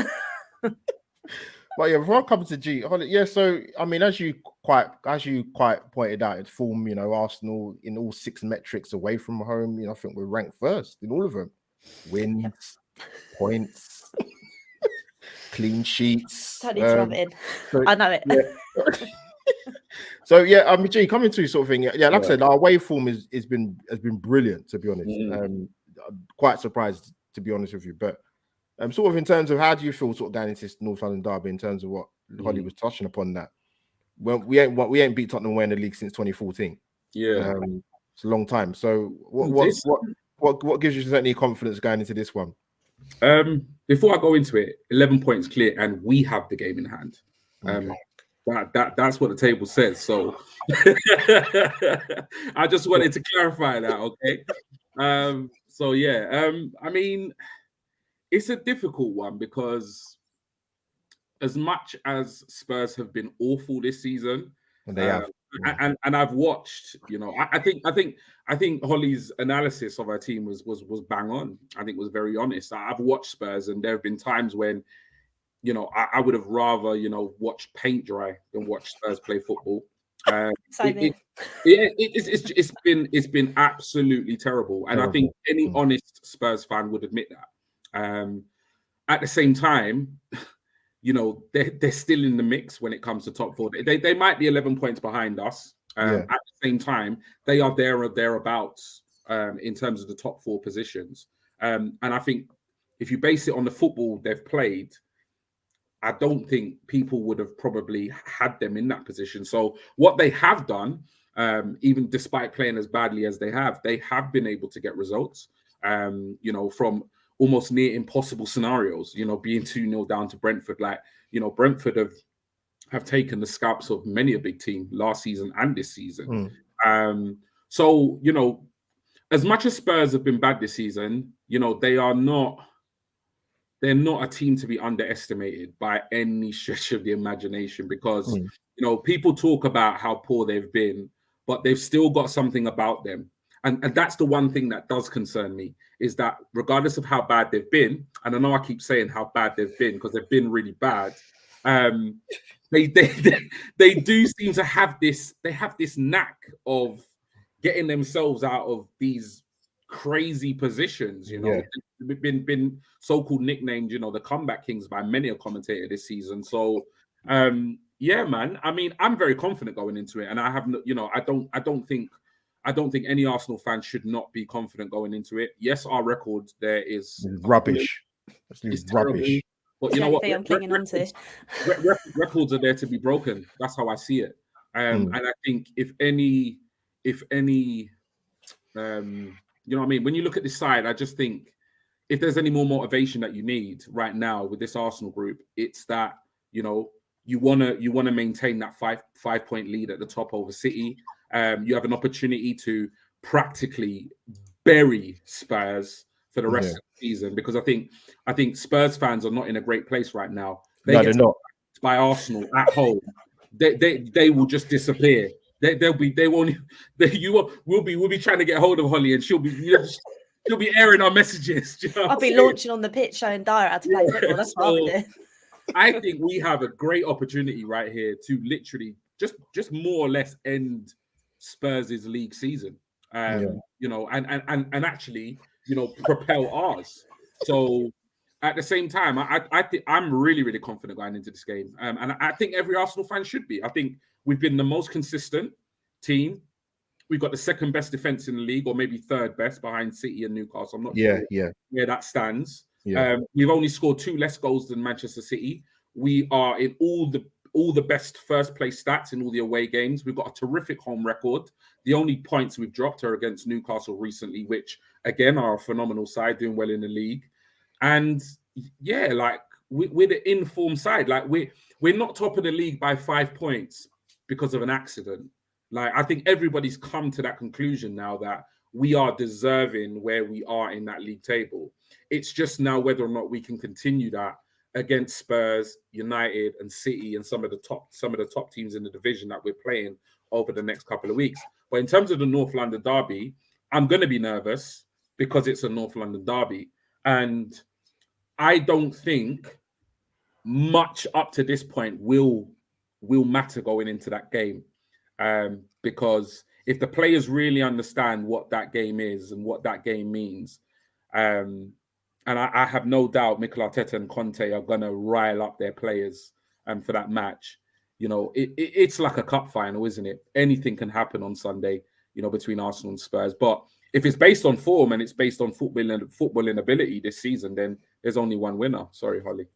Well, yeah, before I come to G, yeah, so I mean, as you quite pointed out, it's form, you know, Arsenal in all 6 metrics away from home, you know, I think we're ranked first in all of them. Wins, points, clean sheets. Don't need to rub it in. So, I know it. Yeah. So yeah, I mean, G, coming to sort of thing, yeah, like I said, our away form has been brilliant, to be honest. I'm quite surprised, to be honest with you, but sort of in terms of how do you feel sort of going into this North London derby, in terms of what Hollie was touching upon, that well, we ain't beat Tottenham away in the league since 2014. Yeah, it's a long time. So what gives you any confidence going into this one? Before I go into it, 11 points clear, and we have the game in hand. That's what the table says. So I just wanted to clarify that. Okay. So yeah, I mean, it's a difficult one, because as much as Spurs have been awful this season, and they have, and I've watched, you know, I think Hollie's analysis of our team was bang on. I think was very honest. I've watched Spurs, and there have been times when, you know, I would have rather, you know, watched paint dry than watch Spurs play football. It's been absolutely terrible, and I think any honest Spurs fan would admit that. At the same time, you know, they're still in the mix when it comes to top 4. They might be 11 points behind us. At the same time, they are there or thereabouts in terms of the top 4 positions. And I think if you base it on the football they've played, I don't think people would have probably had them in that position. So what they have done, even despite playing as badly as they have been able to get results, you know, from almost near impossible scenarios, you know, being 2-0 down to Brentford. Like, you know, Brentford have taken the scalps of many a big team last season and this season. So, you know, as much as Spurs have been bad this season, you know, they're not a team to be underestimated by any stretch of the imagination, because, you know, people talk about how poor they've been, but they've still got something about them. And that's the one thing that does concern me, is that regardless of how bad they've been, and I know I keep saying how bad they've been because they've been really bad, they do seem to have this knack of getting themselves out of these crazy positions. You know, they've been so-called nicknamed, you know, the comeback kings by many a commentator this season. So yeah, man, I mean, I'm very confident going into it, and I have, you know, I don't think any Arsenal fan should not be confident going into it. Yes, our record there is rubbish. It's rubbish. But you know what? I'm clinging on to. Records are there to be broken. That's how I see it. And I think if any, you know what I mean? When you look at this side, I just think if there's any more motivation that you need right now with this Arsenal group, it's that, you know, you wanna maintain that five-point lead at the top over City. You have an opportunity to practically bury Spurs for the rest of the season, because I think Spurs fans are not in a great place right now. They're not. By Arsenal at home, they will just disappear. We'll be trying to get hold of Hollie, and she'll be airing our messages. You know I'll be launching on the pitch showing Dyer how to play football. That's what I'll be doing. I think we have a great opportunity right here to literally just more or less end Spurs' league season. You know, and actually, you know, propel ours. So at the same time, I think I'm really, really confident going into this game. And I think every Arsenal fan should be. I think we've been the most consistent team. We've got the second best defense in the league, or maybe third best behind City and Newcastle. I'm not sure where that stands. We've only scored 2 less goals than Manchester City. We are in all the best first place stats in all the away games. We've got a terrific home record. The only points we've dropped are against Newcastle recently, which again are a phenomenal side doing well in the league. And yeah, like we're the informed side. Like we're not top of the league by 5 points because of an accident. Like I think everybody's come to that conclusion now that we are deserving where we are in that league table. It's just now whether or not we can continue that against Spurs, United, and City, and some of the top teams in the division that we're playing over the next couple of weeks. But in terms of the North London derby, I'm going to be nervous because it's a North London derby, and I don't think much up to this point will matter going into that game, because if the players really understand what that game is and what that game means, and I have no doubt Mikel Arteta and Conte are going to rile up their players for that match. You know, it's like a cup final, isn't it? Anything can happen on Sunday, you know, between Arsenal and Spurs. But if it's based on form and it's based on footballing ability this season, then there's only one winner. Sorry, Hollie.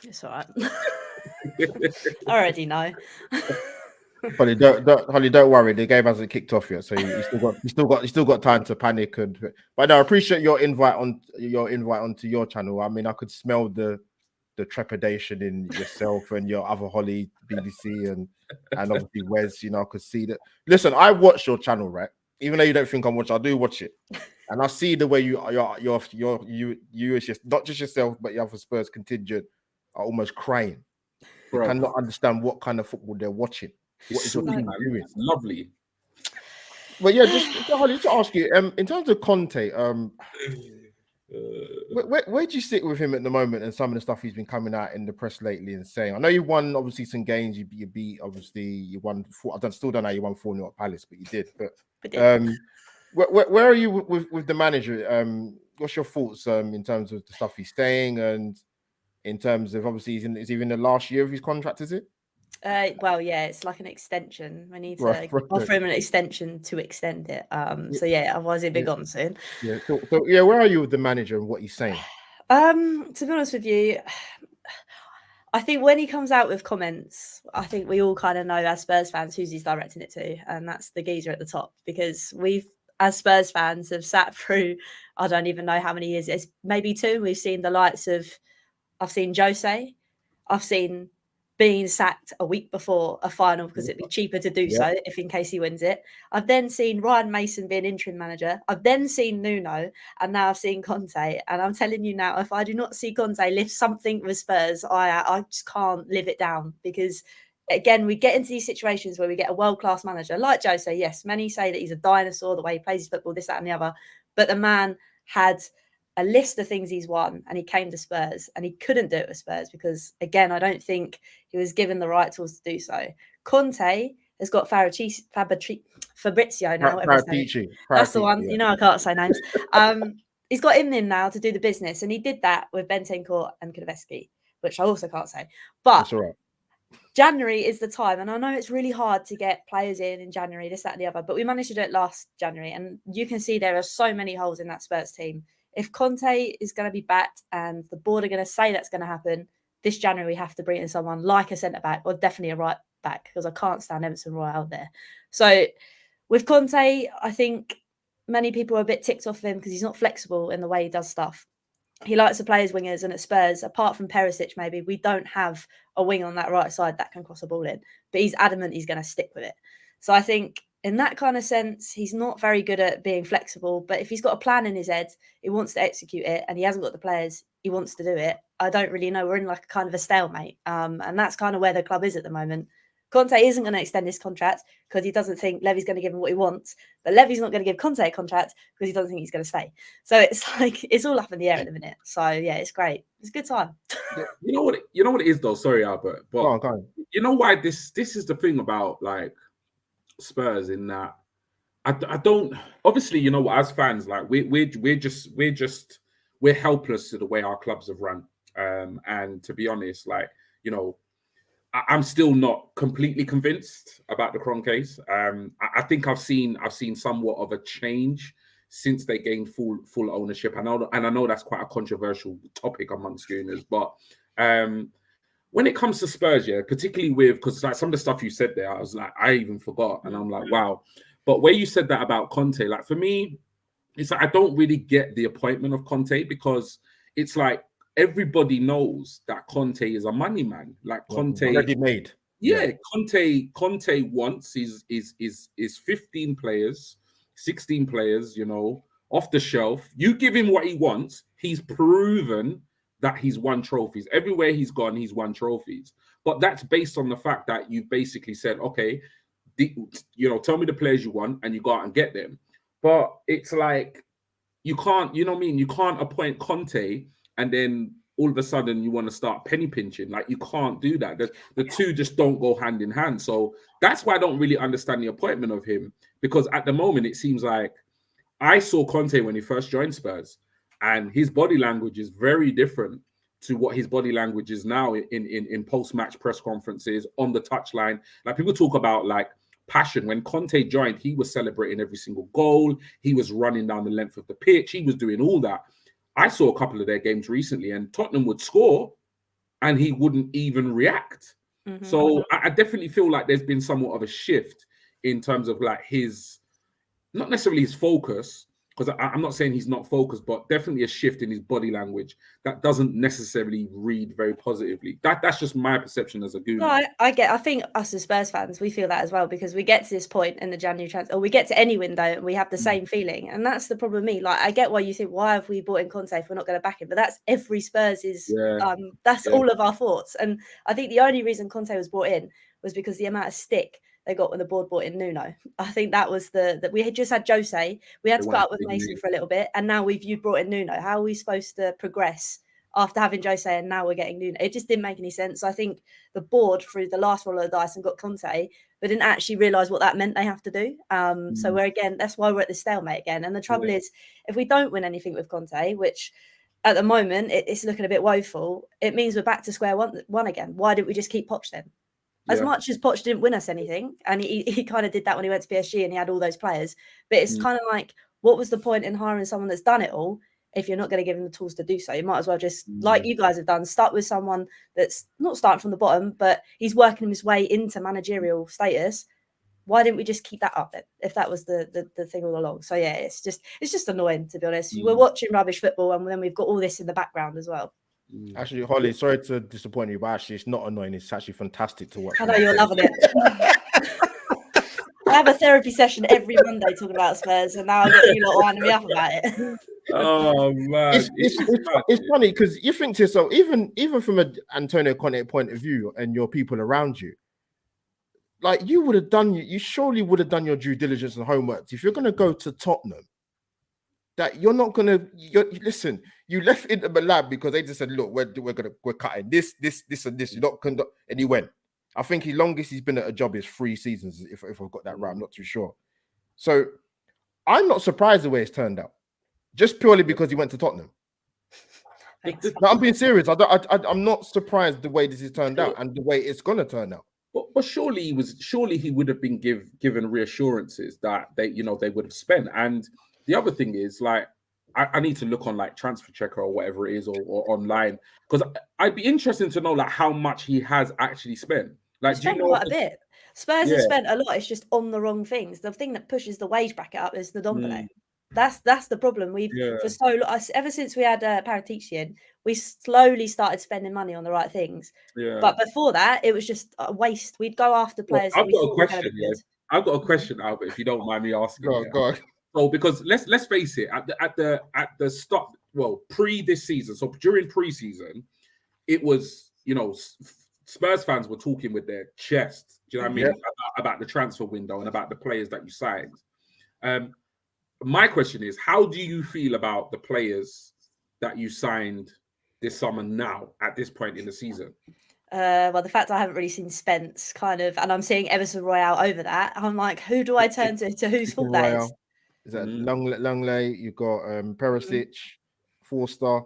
It's all right. I already know. Hollie, don't worry. The game hasn't kicked off yet, so you still got time to panic. But no, I appreciate your invite onto your channel. I mean, I could smell the trepidation in yourself and your other Hollie, BBC, and obviously Wes. You know, I could see that. Listen, I watch your channel, right? Even though you don't think I'm watching, I do watch it, and I see the way you as just not just yourself, but your other Spurs contingent are almost crying. You cannot understand what kind of football they're watching. What is your team doing? Lovely. Well, yeah, Hollie, to ask you, in terms of Conte, where do you sit with him at the moment and some of the stuff he's been coming out in the press lately and saying? I know you won obviously some games, you beat obviously you won 4. I still don't know how you won 4-0 at Palace, but you did. But where are you with the manager? What's your thoughts in terms of the stuff he's saying, and in terms of obviously is he in the last year of his contract? Is it? Well, yeah, it's like an extension. We need to offer him an extension to extend it. So yeah, otherwise he'll be gone soon. Yeah. So yeah, where are you with the manager and what he's saying? To be honest with you, I think when he comes out with comments, I think we all kind of know as Spurs fans who's he's directing it to, and that's the geezer at the top, because we've, as Spurs fans, have sat through, I don't even know how many years, it's maybe 2. We've seen the likes of, I've seen Jose, I've seen being sacked a week before a final because it'd be cheaper to do so if in case he wins it. I've then seen Ryan Mason being interim manager. I've then seen Nuno, and now I've seen Conte. And I'm telling you now, if I do not see Conte lift something with Spurs, I just can't live it down, because again, we get into these situations where we get a world-class manager like Jose. Yes, many say that he's a dinosaur, the way he plays his football, this, that, and the other. But the man had a list of things he's won, and he came to Spurs, and he couldn't do it with Spurs because, again, I don't think he was given the right tools to do so. Conte has got Fabrizio now. That's the one. You know, I can't say names. He's got him in now to do the business, and he did that with Bentancur and Kulusevski, which I also can't say. But that's all right. January is the time, and I know it's really hard to get players in January, this, that, and the other, but we managed to do it last January, and you can see there are so many holes in that Spurs team. If Conte is going to be backed and the board are going to say that's going to happen, this January we have to bring in someone like a centre-back, or definitely a right-back, because I can't stand Emerson Royal out there. So with Conte, I think many people are a bit ticked off of him because he's not flexible in the way he does stuff. He likes to play his wingers, and at Spurs, apart from Perisic, maybe, we don't have a wing on that right side that can cross a ball in. But he's adamant he's going to stick with it. So I think in that kind of sense, he's not very good at being flexible. But if he's got a plan in his head, he wants to execute it, and he hasn't got the players, he wants to do it. I don't really know. We're in like a kind of a stalemate. And that's kind of where the club is at the moment. Conte isn't going to extend his contract because he doesn't think Levy's going to give him what he wants. But Levy's not going to give Conte a contract because he doesn't think he's going to stay. So it's like, it's all up in the air at the minute. So yeah, it's great. It's a good time. You know what it is though. Sorry, Albert, but go on. You know why this is the thing about like Spurs, in that I don't, obviously, you know, as fans, like we're helpless to the way our clubs have run. And to be honest, like, you know, I'm still not completely convinced about the Cron case. I think I've seen somewhat of a change since they gained full ownership. I know that's quite a controversial topic amongst Schooners, but when it comes to Spurs, yeah, particularly because like some of the stuff you said there, I was like, I even forgot, and I'm like, wow. But where you said that about Conte, like for me, it's like I don't really get the appointment of Conte, because it's like everybody knows that Conte is a money man. Like Conte already made. Yeah. Conte wants is 15 players, 16 players, you know, off the shelf. You give him what he wants. He's proven that he's won trophies. Everywhere he's gone, he's won trophies. But that's based on the fact that you basically said, okay, you know, tell me the players you want, and you go out and get them. But it's like, you can't, you know what I mean? You can't appoint Conte and then all of a sudden you want to start penny pinching. Like, you can't do that. The two just don't go hand in hand. So that's why I don't really understand the appointment of him, because at the moment it seems like, I saw Conte when he first joined Spurs, and his body language is very different to what his body language is now in post-match press conferences, on the touchline. Like, people talk about like passion. When Conte joined, he was celebrating every single goal. He was running down the length of the pitch. He was doing all that. I saw a couple of their games recently, and Tottenham would score and he wouldn't even react. Mm-hmm. So I definitely feel like there's been somewhat of a shift in terms of like his, not necessarily his focus, because I'm not saying he's not focused, but definitely a shift in his body language that doesn't necessarily read very positively. That's just my perception as a gooner. No, I think us as Spurs fans, we feel that as well, because we get to this point in the January transfer, or we get to any window, and we have the same feeling. And that's the problem with me. Like, I get why you think, why have we bought in Conte if we're not going to back him? But that's every Spurs' all of our thoughts. And I think the only reason Conte was brought in was because the amount of stick they got when the board brought in Nuno. I think that was that we had just had Jose. We had to put up with Mason for a little bit, and now you've brought in Nuno. How are we supposed to progress after having Jose and now we're getting Nuno? It just didn't make any sense. So I think the board threw the last roll of the dice and got Conte, but didn't actually realise what that meant they have to do. So we're again, that's why we're at the stalemate again. And the trouble is, if we don't win anything with Conte, which at the moment it's looking a bit woeful, it means we're back to square one again. Why didn't we just keep Poch then? As much as Poch didn't win us anything, and he kind of did that when he went to PSG and he had all those players, but it's kind of like, what was the point in hiring someone that's done it all if you're not going to give him the tools to do so? You might as well just, like you guys have done, start with someone that's not starting from the bottom, but he's working his way into managerial status. Why didn't we just keep that up then, if that was the thing all along? So yeah, it's just annoying, to be honest. We're watching rubbish football, and then we've got all this in the background as well. Actually, Hollie, sorry to disappoint you, but actually, it's not annoying. It's actually fantastic to watch. I know you're loving it. I have a therapy session every Monday talking about Spurs, and now I've got you lot winding me up about it. Oh man, it's funny because you think to yourself, even from an Antonio Conte point of view, and your people around you, like you surely would have done your due diligence and homework. If you're going to go to Tottenham, that you're not going to listen. You left Inter Milan because they just said, look, we're cutting this, and this. You're not conduct, and he went. I think the longest he's been at a job is 3 seasons. If I've got that right, I'm not too sure. So I'm not surprised the way it's turned out, just purely because he went to Tottenham. No, I'm being serious. I'm not surprised the way this has turned out and the way it's gonna turn out. But surely he would have been given reassurances that they would have spent. And the other thing is, like, I need to look on like Transfer Checker or whatever it is or online, because I'd be interested to know like how much he has actually spent. Like, do you know quite a bit? Spurs have spent a lot. It's just on the wrong things. The thing that pushes the wage bracket up is the Ndombele. That's the problem. We've for so long, ever since we had Paratici, we slowly started spending money on the right things. Yeah. But before that, it was just a waste. We'd go after players. I've got a question, Albert, if you don't mind me asking. Go on. So, because let's face it, at the start, pre this season, so during pre-season, it was Spurs fans were talking with their chests. Do you know what I mean? About the transfer window and about the players that you signed. My question is, how do you feel about the players that you signed this summer now at this point in the season? Well, the fact I haven't really seen Spence and I'm seeing Emerson Royale over that, I'm like, who do I turn to whose fault that is? Is that Langley? You've got Perisic, Forster.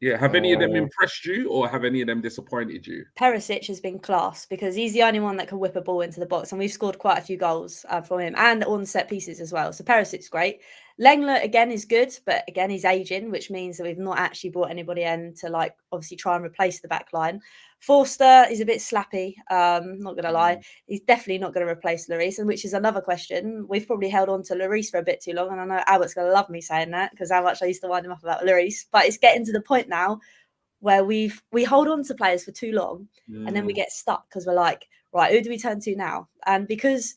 Yeah, have any of them impressed you or have any of them disappointed you? Perisic has been class because he's the only one that can whip a ball into the box, and we've scored quite a few goals from him and on set pieces as well. So Perisic's great. Lenglet again is good, but again he's aging, which means that we've not actually brought anybody in to obviously try and replace the back line. Forster is a bit slappy, not going to lie. He's definitely not going to replace Lloris, and which is another question. We've probably held on to Lloris for a bit too long, and I know Albert's going to love me saying that because how much I used to wind him up about Lloris. But it's getting to the point now where we hold on to players for too long, and then we get stuck because we're like, right, who do we turn to now? And because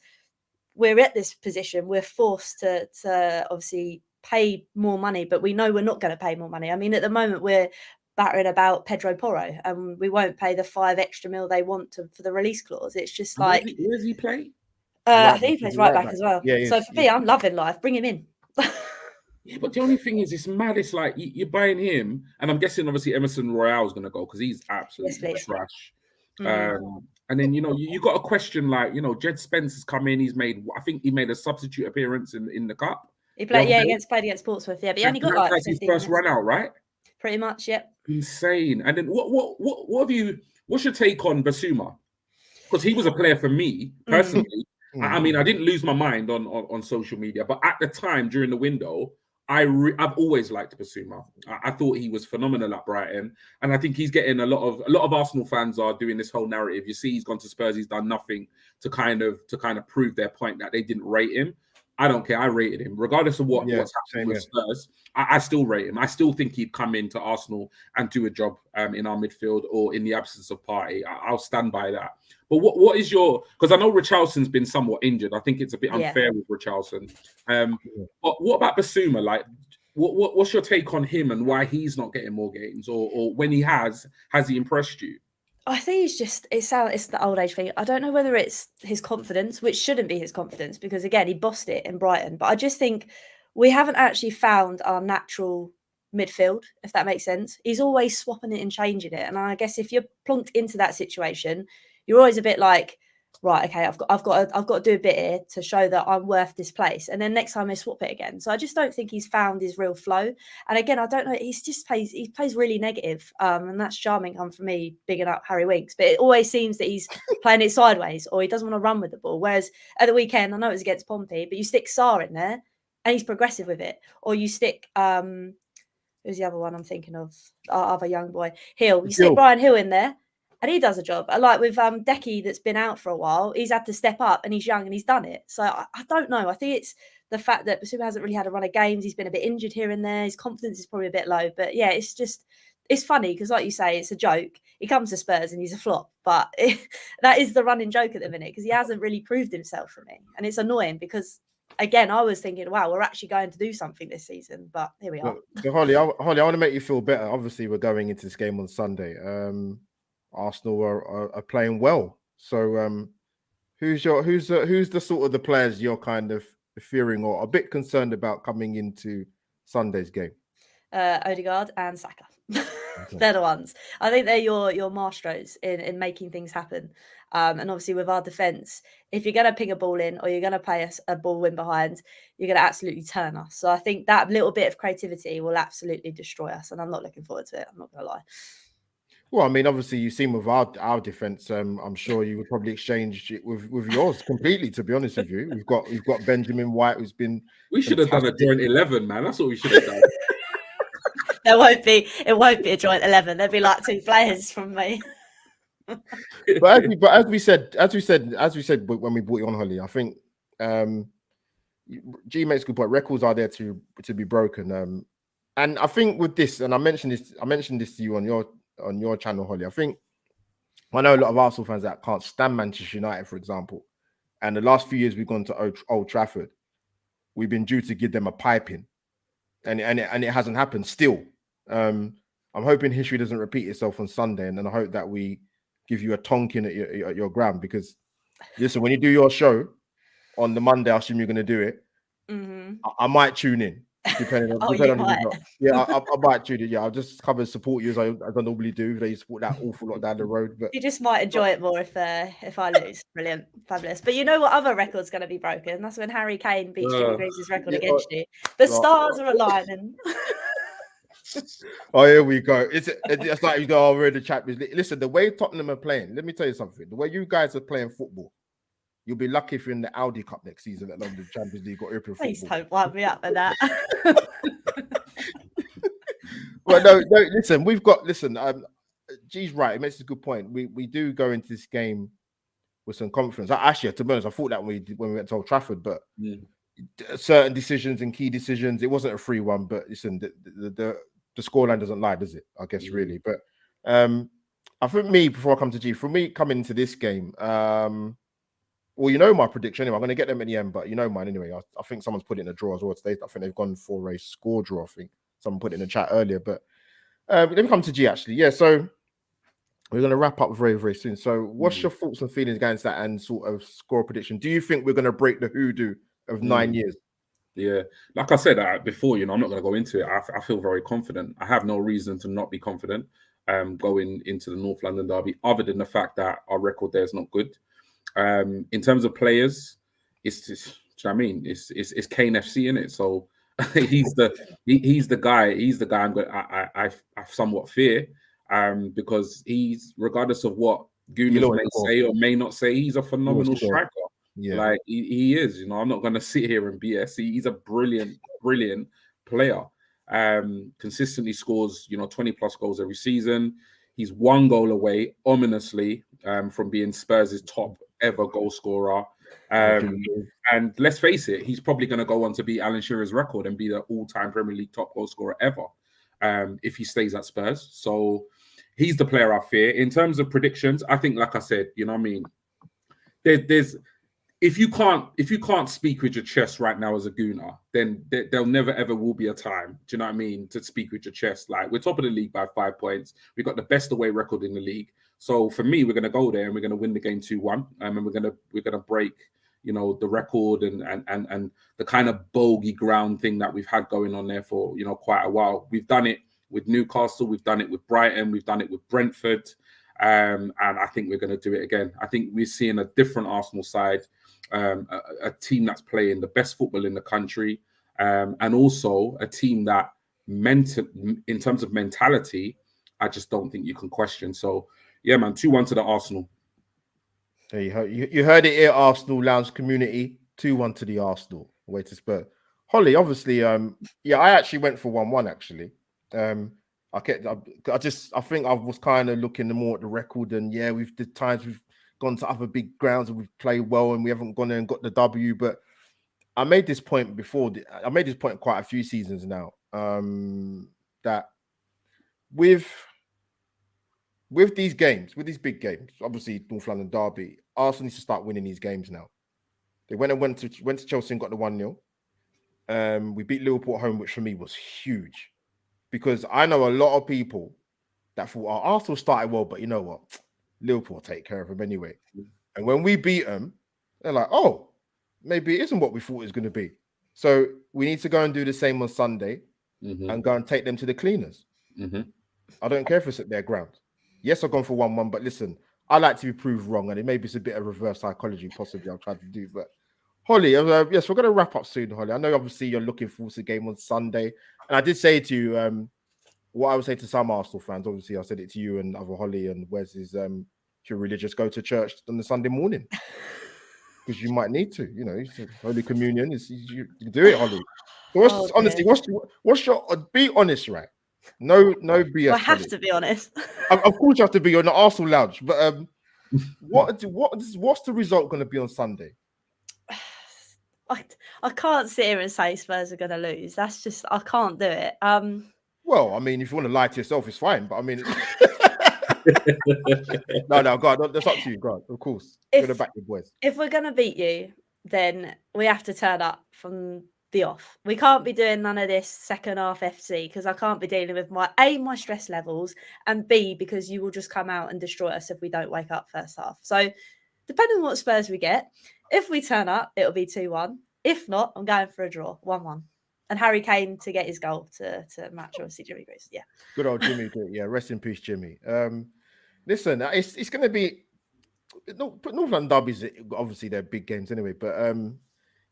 we're at this position, we're forced to obviously pay more money, but we know we're not going to pay more money. I mean, at the moment, we're battering about Pedro Porro, and we won't pay the 5 extra mil they want for the release clause. It's just like, where does he play? I think he plays right back as well. Yeah, so for me, I'm loving life. Bring him in. Yeah, but the only thing is, it's mad. It's like you're buying him, and I'm guessing obviously Emerson Royale is going to go because he's absolutely trash. And then you got a question like Jed Spence has come in. I think he made a substitute appearance in the cup. He played against Portsmouth. Yeah, but he only got like his first run out, right? Pretty much, yep. Insane. And then what's your take on Basuma? Because he was a player for me personally. I mean, I didn't lose my mind on social media, but at the time during the window, I've always liked Basuma. I thought he was phenomenal at Brighton, and I think he's getting a lot of Arsenal fans are doing this whole narrative. You see, he's gone to Spurs, he's done nothing to kind of prove their point that they didn't rate him. I don't care. I rated him, regardless of what's happening with Spurs. I still rate him. I still think he'd come into Arsenal and do a job in our midfield or in the absence of Partey. I'll stand by that. But what is because I know Richarlison's been somewhat injured. I think it's a bit unfair with Richarlison. But what about Basuma? Like, what's your take on him and why he's not getting more games, or when he has he impressed you? I think it's the old age thing. I don't know whether it's his confidence, which shouldn't be his confidence, because again, he bossed it in Brighton. But I just think we haven't actually found our natural midfield, if that makes sense. He's always swapping it and changing it. And I guess if you're plunked into that situation, you're always a bit like, right, okay, I've got to do a bit here to show that I'm worth this place. And then next time I swap it again. So I just don't think he's found his real flow. And again, I don't know, he plays really negative. And that's charming for me, bigging up Harry Winks. But it always seems that he's playing it sideways or he doesn't want to run with the ball. Whereas at the weekend, I know it was against Pompey, but you stick Sarr in there and he's progressive with it. Or you stick who's the other one I'm thinking of? Our other young boy, Hill. You stick Brian Hill in there. And he does a job. Like with Decky, that's been out for a while, he's had to step up and he's young and he's done it. So I don't know. I think it's the fact that Basuma hasn't really had a run of games. He's been a bit injured here and there. His confidence is probably a bit low. But yeah, it's just it's funny because, like you say, it's a joke. He comes to Spurs and he's a flop, but that is the running joke at the minute because he hasn't really proved himself for me, and it's annoying because, again, I was thinking, wow, we're actually going to do something this season, but here we are. So Hollie, I want to make you feel better. Obviously, we're going into this game on Sunday. Arsenal are playing well. So, who's the sort of the players you're kind of fearing or a bit concerned about coming into Sunday's game? Odegaard and Saka. They're the ones. I think they're your maestros in making things happen. And obviously with our defence, if you're going to ping a ball in or you're going to play a ball in behind, you're going to absolutely turn us. So I think that little bit of creativity will absolutely destroy us. And I'm not looking forward to it. I'm not going to lie. Well, I mean, obviously, you've seen with our defense. I'm sure you would probably exchange it with yours completely. To be honest with you, we've got Benjamin White, who's been. We should have done a joint 11, man. That's what we should have done. It won't be a joint 11. There'll be like 2 players from me. but as we said when we brought you on, Hollie, I think G makes a good point. Records are there to be broken. And I think with this, and I mentioned this to you on your channel, Hollie. I know a lot of Arsenal fans that can't stand Manchester United, for example. And the last few years we've gone to Old Trafford, we've been due to give them a piping, and it hasn't happened still. I'm hoping history doesn't repeat itself on Sunday, and then I hope that we give you a tonking at your ground, because listen, when you do your show on the Monday, I assume you're going to do it. Mm-hmm. I might tune in. Depending on who you got. I might tune in. Yeah, I'll just come and support you as I normally do. They support that awful lot down the road. But you just might enjoy it more if I lose. Brilliant, fabulous. But you know what other record's going to be broken? That's when Harry Kane beats Jimmy Greaves' record against you. The stars are aligning. Oh, here we go. It's like you go over in the Champions League. Listen, the way Tottenham are playing, let me tell you something. The way you guys are playing football, you'll be lucky if you're in the Audi Cup next season, let alone the Champions League or European football. Please don't wind me up with that. Well, no, listen, G's right. It makes a good point. We do go into this game with some confidence. Actually, to be honest, I thought that when we went to Old Trafford, but certain decisions and key decisions, it wasn't a 3-1. But listen, the scoreline doesn't lie, does it? I guess really. But I think before I come to G, for me coming into this game, well, you know my prediction anyway. I'm going to get them at the end, but you know mine anyway. I think someone's put it in a draw as well today. I think they've gone for a score draw. I think someone put it in the chat earlier. But let me come to G actually. Yeah, so we're going to wrap up very, very soon. So what's your thoughts and feelings against that and sort of score prediction? Do you think we're going to break the hoodoo of 9 years? Yeah, like I said before, I'm not going to go into it. I feel very confident. I have no reason to not be confident going into the North London derby, other than the fact that our record there is not good. In terms of players, it's just, do you know what I mean? It's Kane FC in it. So he's the guy. He's the guy I somewhat fear, because he's, regardless of what Gooners may say or may not say, he's a phenomenal striker. Yeah, like he is. I'm not going to sit here and BS. He's a brilliant player. Consistently scores 20 plus goals every season. He's 1 goal away, ominously, from being Spurs' top ever goal scorer. And let's face it, he's probably going to go on to beat Alan Shearer's record and be the all-time Premier League top goal scorer ever, if he stays at Spurs. So he's the player I fear. In terms of predictions, I think, like I said, there's if you can't speak with your chest right now as a Gooner, then there'll never ever will be a time, do you know what I mean, to speak with your chest. Like, we're top of the league by 5 points. We've got the best away record in the league. So for me, we're going to go there and we're going to win the game 2-1, and we're going to break, the record and the kind of bogey ground thing that we've had going on there for quite a while. We've done it with Newcastle, we've done it with Brighton, we've done it with Brentford, and I think we're going to do it again. I think we're seeing a different Arsenal side. A team that's playing the best football in the country, and also a team that in terms of mentality, I just don't think you can question. So yeah, man, 2-1 to the Arsenal. There you heard it here, Arsenal Lounge community. 2-1 to the Arsenal. Way to Spurs. Hollie, obviously, I actually went for 1-1 actually. I think I was kind of looking more at the record, and we've gone to other big grounds and we've played well and we haven't gone there and got the W. But I made this point before. I made this point quite a few seasons now, that with these games, with these big games, obviously North London derby, Arsenal needs to start winning these games now. They went to Chelsea and got the 1-0. We beat Liverpool at home, which for me was huge, because I know a lot of people that thought, oh, Arsenal started well, but you know what? Liverpool will take care of them anyway. And when we beat them, they're like, oh, maybe it isn't what we thought it was going to be. So we need to go and do the same on Sunday and go and take them to the cleaners. I don't care if it's at their ground. Yes, I've gone for 1-1, but listen, I like to be proved wrong, and it maybe it's a bit of reverse psychology possibly I've tried to do. But Hollie, yes, we're going to wrap up soon, Hollie. I know obviously you're looking forward to the game on Sunday. And I did say to you, what I would say to some Arsenal fans, obviously I said it to you and other Hollie and Wes, is if you're religious, go to church on the Sunday morning. Because you might need to, you know, Holy Communion, you do it, Hollie. So honestly, what's your, be honest, right? No BS. I have to be honest. Of course you have to be on the Arsenal lounge, but what's the result going to be on Sunday? I can't sit here and say Spurs are going to lose. That's just, I can't do it. Well, I mean, if you want to lie to yourself, it's fine. But I mean, no, God, that's up to you, God. Of course, you're gonna back your boys. If we're going to beat you, then we have to turn up from the off. We can't be doing none of this second half FC, because I can't be dealing with my stress levels, and B, because you will just come out and destroy us if we don't wake up first half. So depending on what Spurs we get, if we turn up, it'll be 2-1. If not, I'm going for a draw, 1-1. And Harry Kane to get his goal to match, obviously, Jimmy Greaves. Yeah. Good old Jimmy. Yeah, rest in peace, Jimmy. Listen, it's going to be... North London derbies, obviously, they're big games anyway. But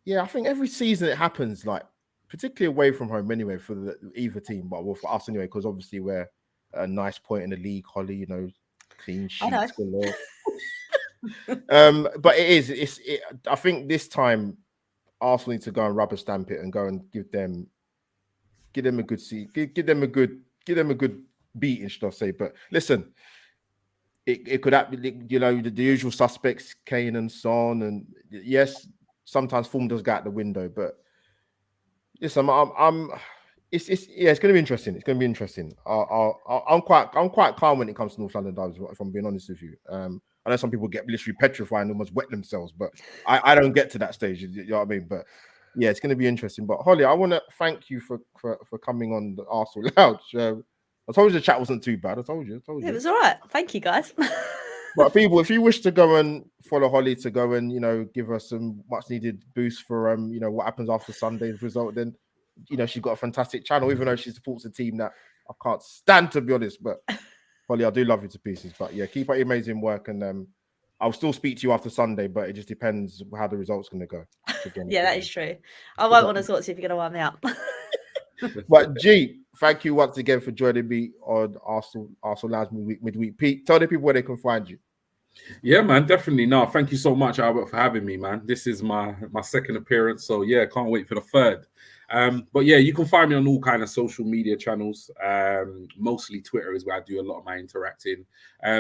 yeah, I think every season it happens, like, particularly away from home anyway, for either team, but well, for us anyway, because obviously we're at a nice point in the league, Hollie, you know, clean sheets galore. But I think this time Arsenal need to go and rubber stamp it and go and give them a good seat, give them a good beating, should I say? But listen, it could happen, you know, the usual suspects, Kane and Son, and yes, sometimes form does go out the window. But listen, it's going to be interesting. It's going to be interesting. I'm quite calm when it comes to North London derbies, if I'm being honest with you. I know some people get literally petrified and almost wet themselves, but I don't get to that stage. You know what I mean? But yeah, it's going to be interesting. But Hollie, I want to thank you for coming on the Arsenal Lounge. I told you the chat wasn't too bad. I told you. It was all right. Thank you, guys. But people, if you wish to go and follow Hollie, to go and, you know, give us some much needed boost for you know, what happens after Sunday's result, then, you know, she's got a fantastic channel, even though she supports a team that I can't stand, to be honest. But Hollie, I do love you to pieces. But yeah, keep up your amazing work, and I'll still speak to you after Sunday, but it just depends how the result's going to go. Yeah, that is true. I won't want to talk to you if you're going to wind me up. But G, thank you once again for joining me on Arsenal Lounge Midweek Peek. Tell the people where they can find you. Yeah, man, definitely. No, thank you so much, Albert, for having me, man. This is my second appearance, so yeah, can't wait for the third. But yeah, you can find me on all kind of social media channels. Mostly Twitter is where I do a lot of my interacting.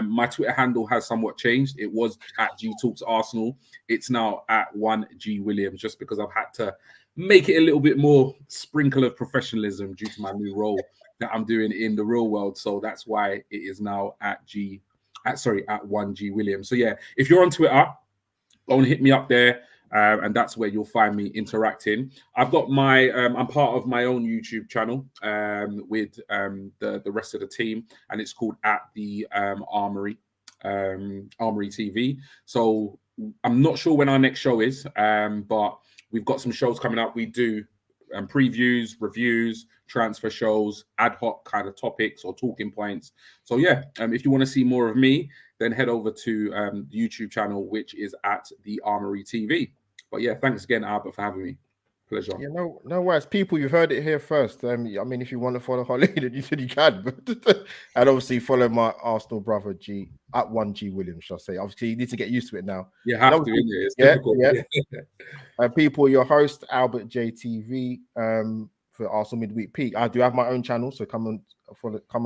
My Twitter handle has somewhat changed. It was at G Talks Arsenal. It's now at 1G Williams, just because I've had to make it a little bit more sprinkle of professionalism due to my new role that I'm doing in the real world. So that's why it is now at 1G Williams. So yeah, if you're on Twitter, go and hit me up there. And that's where you'll find me interacting. I've got I'm part of my own YouTube channel with the rest of the team, and it's called at the Armory TV. So I'm not sure when our next show is, but we've got some shows coming up. We do previews, reviews, transfer shows, ad hoc kind of topics or talking points. So yeah, if you want to see more of me, then head over to the YouTube channel, which is at the Armory TV. But yeah, thanks again, Albert, for having me. Pleasure. Yeah, no worries. People, you've heard it here first. I mean, if you want to follow Hollie, then you said you can. But and obviously follow my Arsenal brother G at 1G Williams, shall I say. Obviously, you need to get used to it now. You have to, it's difficult. Yeah. People, your host, AlbertJTV, for Arsenal Midweek Peek. I do have my own channel, so come and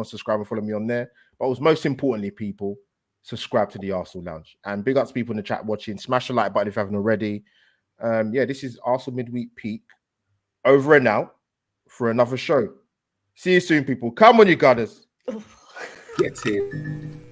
subscribe and follow me on there. But most importantly, people, subscribe to the Arsenal Lounge. And big up to people in the chat watching. Smash the like button if you haven't already. Yeah, this is Arsenal Midweek Peek. Over and out for another show. See you soon, people. Come on, you gunners. Get in.